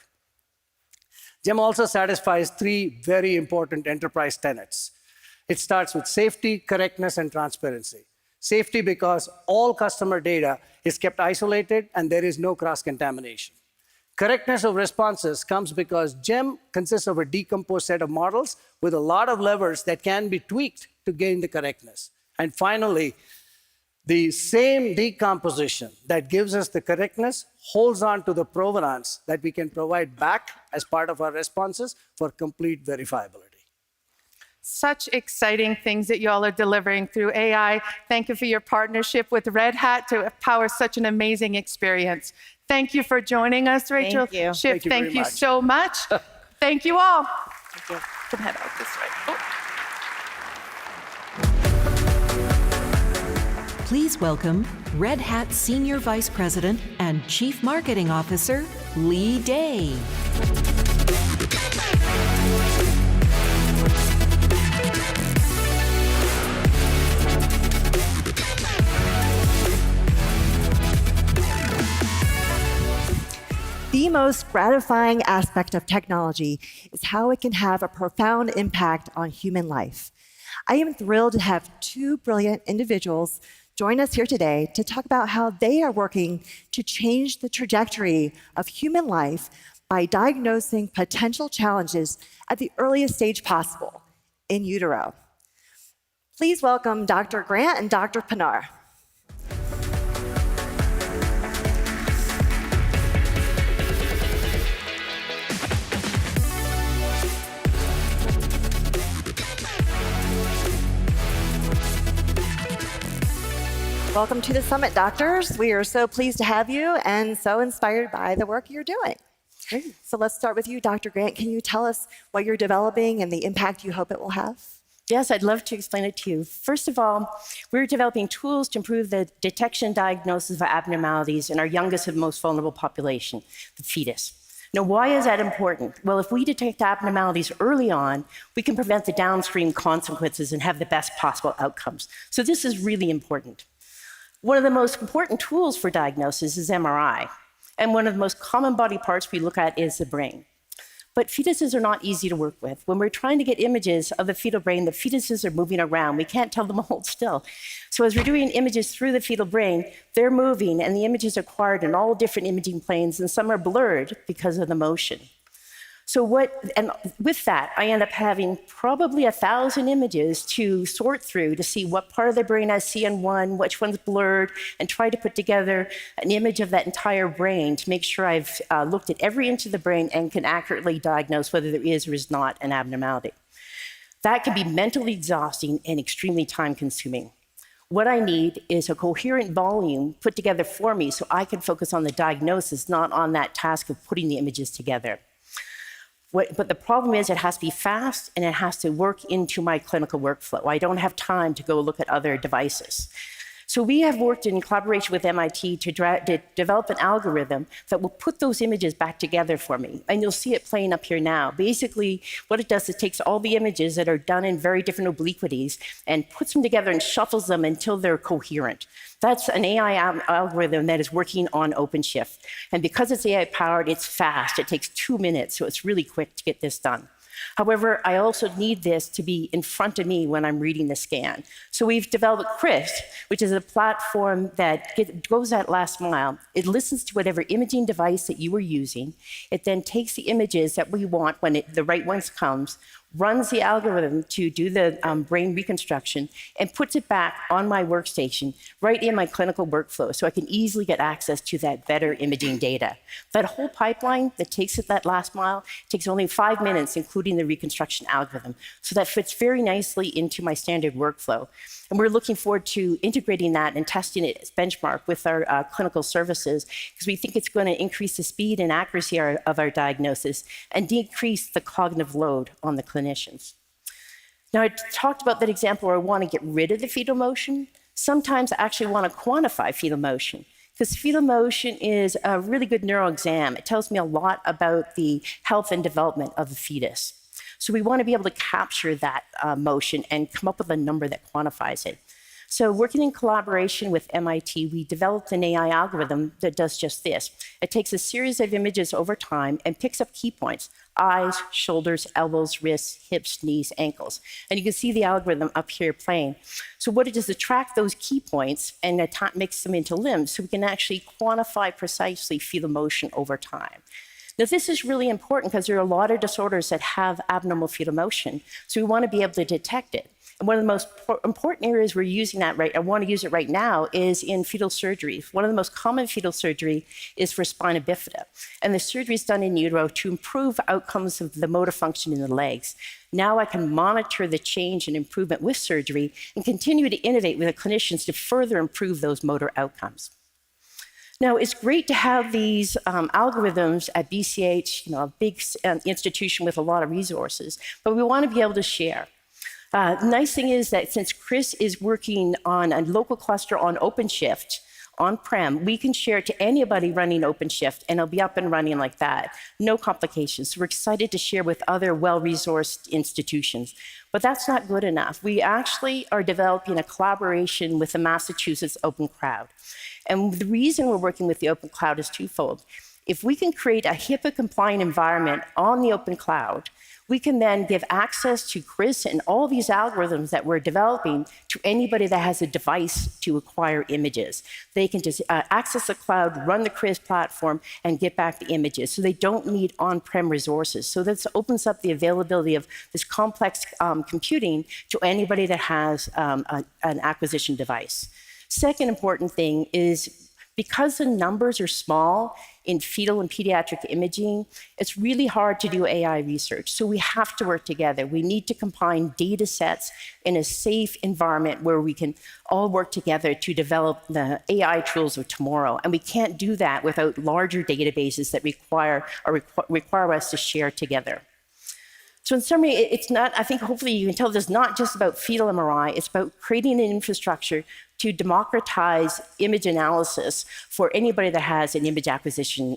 GEM also satisfies three very important enterprise tenets. It starts with safety, correctness, and transparency. Safety because all customer data is kept isolated and there is no cross-contamination. Correctness of responses comes because GEM consists of a decomposed set of models with a lot of levers that can be tweaked to gain the correctness. And finally, the same decomposition that gives us the correctness holds on to the provenance that we can provide back as part of our responses for complete verifiability. Such exciting things that y'all are delivering through AI. Thank you for your partnership with Red Hat to power such an amazing experience. Thank you for joining us, Rachel. Thank you. Shiv, Thank you very much. so much. Thank you all. Thank you. Can head out this way. Oh. Please welcome Red Hat Senior Vice President and Chief Marketing Officer, Lee Day. The most gratifying aspect of technology is how it can have a profound impact on human life. I am thrilled to have two brilliant individuals join us here today to talk about how they are working to change the trajectory of human life by diagnosing potential challenges at the earliest stage possible, in utero. Please welcome Dr. Grant and Dr. Pinar. Welcome to the summit, doctors. We are so pleased to have you and so inspired by the work you're doing. Great. So let's start with you, Dr. Grant. Can you tell us what you're developing and the impact you hope it will have? Yes, I'd love to explain it to you. First of all, we're developing tools to improve the detection and diagnosis of abnormalities in our youngest and most vulnerable population, the fetus. Now, why is that important? Well, if we detect abnormalities early on, we can prevent the downstream consequences and have the best possible outcomes. So this is really important. One of the most important tools for diagnosis is MRI. And one of the most common body parts we look at is the brain. But fetuses are not easy to work with. When we're trying to get images of the fetal brain, the fetuses are moving around. We can't tell them to hold still. So as we're doing images through the fetal brain, they're moving, and the images are acquired in all different imaging planes, and some are blurred because of the motion. So with that, I end up having probably 1,000 images to sort through to see what part of the brain I see in one, which one's blurred, and try to put together an image of that entire brain to make sure I've looked at every inch of the brain and can accurately diagnose whether there is or is not an abnormality. That can be mentally exhausting and extremely time-consuming. What I need is a coherent volume put together for me so I can focus on the diagnosis, not on that task of putting the images together. But the problem is it has to be fast and it has to work into my clinical workflow. I don't have time to go look at other devices. So we have worked in collaboration with MIT to develop an algorithm that will put those images back together for me. And you'll see it playing up here now. Basically, what it does is it takes all the images that are done in very different obliquities and puts them together and shuffles them until they're coherent. That's an AI algorithm that is working on OpenShift. And because it's AI powered, it's fast. It takes 2 minutes, so it's really quick to get this done. However, I also need this to be in front of me when I'm reading the scan. So we've developed CRISP, which is a platform that goes that last mile. It listens to whatever imaging device that you were using. It then takes the images that we want when the right ones comes, runs the algorithm to do the brain reconstruction, and puts it back on my workstation right in my clinical workflow so I can easily get access to that better imaging data. That whole pipeline that takes it that last mile takes only 5 minutes, including the reconstruction algorithm. So that fits very nicely into my standard workflow. And we're looking forward to integrating that and testing it as benchmark with our clinical services, because we think it's going to increase the speed and accuracy of our diagnosis and decrease the cognitive load on the clinicians. Now, I talked about that example where I want to get rid of the fetal motion. Sometimes I actually want to quantify fetal motion, because fetal motion is a really good neural exam. It tells me a lot about the health and development of the fetus. So we want to be able to capture that motion and come up with a number that quantifies it. So working in collaboration with MIT, we developed an AI algorithm that does just this. It takes a series of images over time and picks up key points: eyes, shoulders, elbows, wrists, hips, knees, ankles. And you can see the algorithm up here playing. So what it does is track those key points and mix them into limbs so we can actually quantify precisely fetal motion over time. Now, this is really important because there are a lot of disorders that have abnormal fetal motion, so we want to be able to detect it. And one of the most important areas we're using that I want to use it right now, is in fetal surgery. One of the most common fetal surgery is for spina bifida. And the surgery is done in utero to improve outcomes of the motor function in the legs. Now I can monitor the change and improvement with surgery and continue to innovate with the clinicians to further improve those motor outcomes. Now, it's great to have these algorithms at BCH, a big institution with a lot of resources, but we want to be able to share. The nice thing is that since Chris is working on a local cluster on OpenShift, on-prem, we can share it to anybody running OpenShift, and it'll be up and running like that. No complications. So we're excited to share with other well-resourced institutions. But that's not good enough. We actually are developing a collaboration with the Massachusetts Open Cloud. And the reason we're working with the Open Cloud is twofold. If we can create a HIPAA-compliant environment on the Open Cloud, we can then give access to Chris and all these algorithms that we're developing to anybody that has a device to acquire images. They can just access the cloud, run the Chris platform, and get back the images. So they don't need on-prem resources. So this opens up the availability of this complex computing to anybody that has an acquisition device. Second important thing is, because the numbers are small in fetal and pediatric imaging, it's really hard to do AI research. So we have to work together. We need to combine data sets in a safe environment where we can all work together to develop the AI tools of tomorrow. And we can't do that without larger databases that require us to share together. So in summary, it's not, I think hopefully you can tell this is not just about fetal MRI, it's about creating an infrastructure to democratize image analysis for anybody that has an image acquisition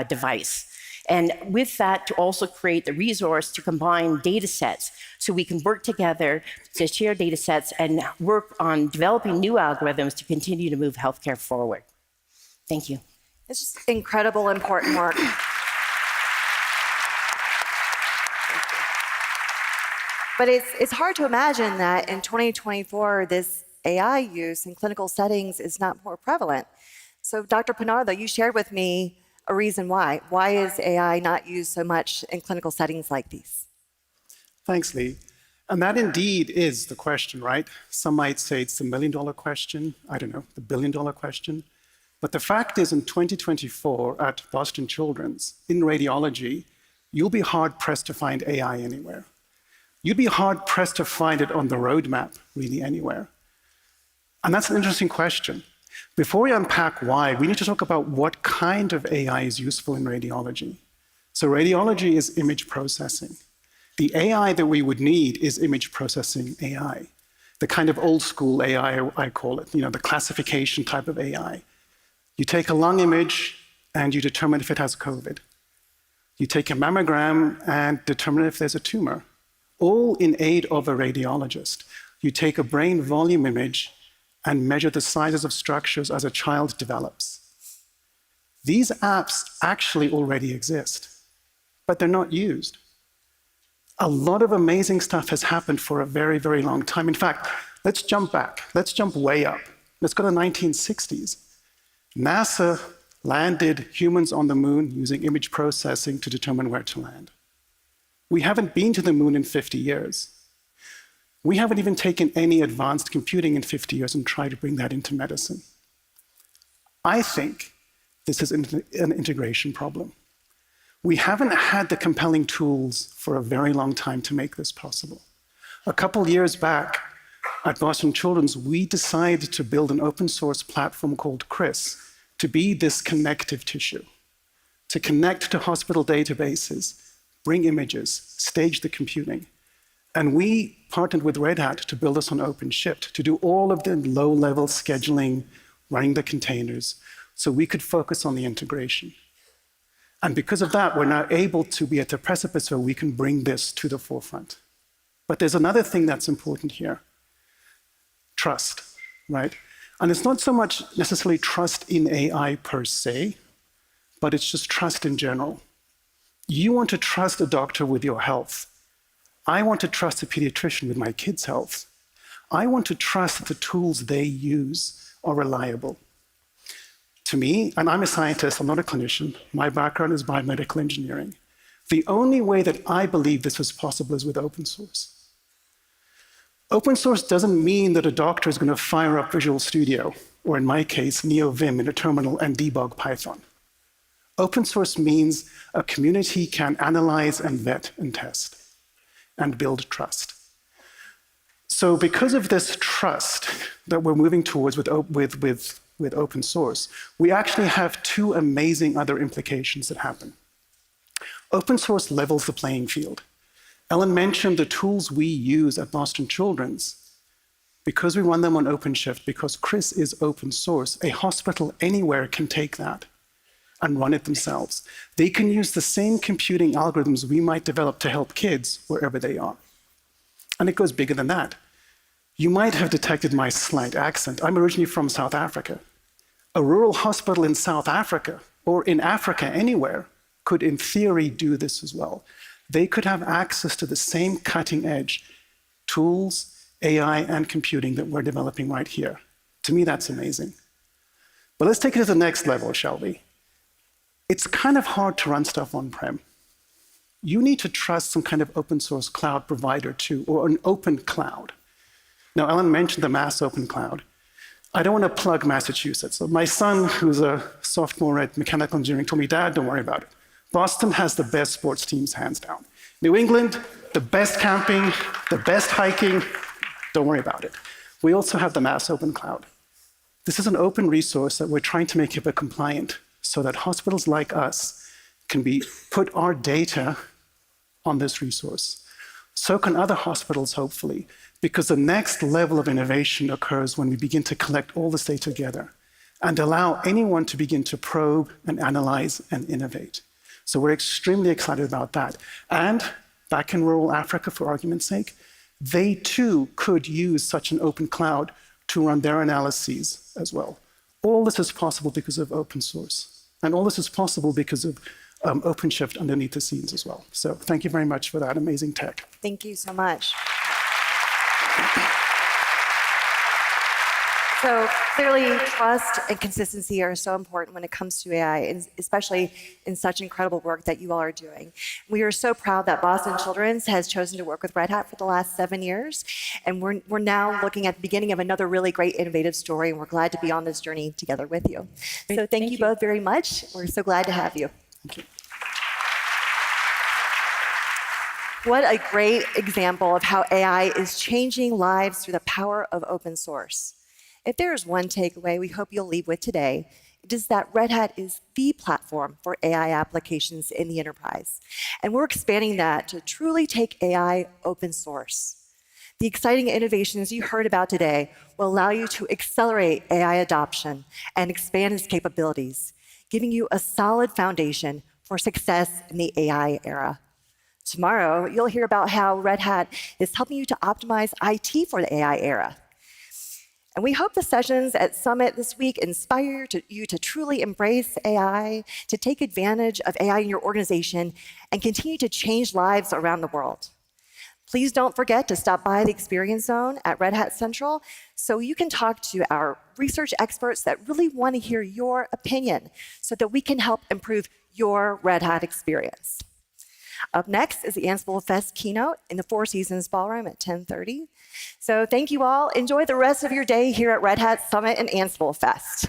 device. And with that, to also create the resource to combine data sets so we can work together to share data sets and work on developing new algorithms to continue to move healthcare forward. Thank you. It's just incredible, important work. But it's hard to imagine that in 2024, this AI use in clinical settings is not more prevalent. So Dr. Pinardo, you shared with me a reason why. Why is AI not used so much in clinical settings like these? Thanks, Lee. And that indeed is the question, right? Some might say it's the million-dollar question. I don't know, the billion-dollar question. But the fact is, in 2024 at Boston Children's, in radiology, you'll be hard-pressed to find AI anywhere. You'd be hard-pressed to find it on the roadmap, really, anywhere. And that's an interesting question. Before we unpack why, we need to talk about what kind of AI is useful in radiology. So radiology is image processing. The AI that we would need is image processing AI, the kind of old school AI, I call it, the classification type of AI. You take a lung image and you determine if it has COVID. You take a mammogram and determine if there's a tumor, all in aid of a radiologist. You take a brain volume image and measure the sizes of structures as a child develops. These apps actually already exist, but they're not used. A lot of amazing stuff has happened for a very, very long time. In fact, let's jump back. Let's jump way up. Let's go to the 1960s. NASA landed humans on the moon using image processing to determine where to land. We haven't been to the moon in 50 years. We haven't even taken any advanced computing in 50 years and tried to bring that into medicine. I think this is an integration problem. We haven't had the compelling tools for a very long time to make this possible. A couple years back at Boston Children's, we decided to build an open source platform called CRIS to be this connective tissue, to connect to hospital databases, bring images, stage the computing. And we partnered with Red Hat to build this on OpenShift, to do all of the low-level scheduling, running the containers, so we could focus on the integration. And because of that, we're now able to be at the precipice where we can bring this to the forefront. But there's another thing that's important here. Trust, right? And it's not so much necessarily trust in AI per se, but it's just trust in general. You want to trust a doctor with your health. I want to trust a pediatrician with my kid's health. I want to trust that the tools they use are reliable. To me, and I'm a scientist, I'm not a clinician, my background is biomedical engineering. The only way that I believe this was possible is with open source. Open source doesn't mean that a doctor is going to fire up Visual Studio, or in my case, NeoVim in a terminal and debug Python. Open source means a community can analyze and vet and test and build trust. So because of this trust that we're moving towards with open source, we actually have two amazing other implications that happen. Open source levels the playing field. Ellen mentioned the tools we use at Boston Children's. Because we run them on OpenShift, because CRIS is open source, a hospital anywhere can take that and run it themselves. They can use the same computing algorithms we might develop to help kids wherever they are. And it goes bigger than that. You might have detected my slight accent. I'm originally from South Africa. A rural hospital in South Africa, or in Africa anywhere, could in theory do this as well. They could have access to the same cutting edge tools, AI, and computing that we're developing right here. To me, that's amazing. But let's take it to the next level, shall we? It's kind of hard to run stuff on-prem. You need to trust some kind of open source cloud provider too, or an open cloud. Now, Ellen mentioned the Mass Open Cloud. I don't want to plug Massachusetts. So my son, who's a sophomore at mechanical engineering, told me, Dad, don't worry about it. Boston has the best sports teams, hands down. New England, the best camping, the best hiking, don't worry about it. We also have the Mass Open Cloud. This is an open resource that we're trying to make HIPAA compliant so that hospitals like us can put our data on this resource. So can other hospitals, hopefully, because the next level of innovation occurs when we begin to collect all this data together and allow anyone to begin to probe and analyze and innovate. So we're extremely excited about that. And back in rural Africa, for argument's sake, they too could use such an open cloud to run their analyses as well. All this is possible because of open source. And all this is possible because of OpenShift underneath the scenes as well. So thank you very much for that amazing tech. Thank you so much. So clearly, trust and consistency are so important when it comes to AI, and especially in such incredible work that you all are doing. We are so proud that Boston Children's has chosen to work with Red Hat for the last 7 years, and we're now looking at the beginning of another really great innovative story, and we're glad to be on this journey together with you. So thank you both very much. We're so glad to have you. Thank you. What a great example of how AI is changing lives through the power of open source. If there is one takeaway we hope you'll leave with today, it is that Red Hat is the platform for AI applications in the enterprise. And we're expanding that to truly take AI open source. The exciting innovations you heard about today will allow you to accelerate AI adoption and expand its capabilities, giving you a solid foundation for success in the AI era. Tomorrow, you'll hear about how Red Hat is helping you to optimize IT for the AI era. And we hope the sessions at Summit this week inspire you to truly embrace AI, to take advantage of AI in your organization, and continue to change lives around the world. Please don't forget to stop by the Experience Zone at Red Hat Central so you can talk to our research experts that really want to hear your opinion so that we can help improve your Red Hat experience. Up next is the Ansible Fest keynote in the Four Seasons Ballroom at 10:30. So thank you all. Enjoy the rest of your day here at Red Hat Summit and Ansible Fest.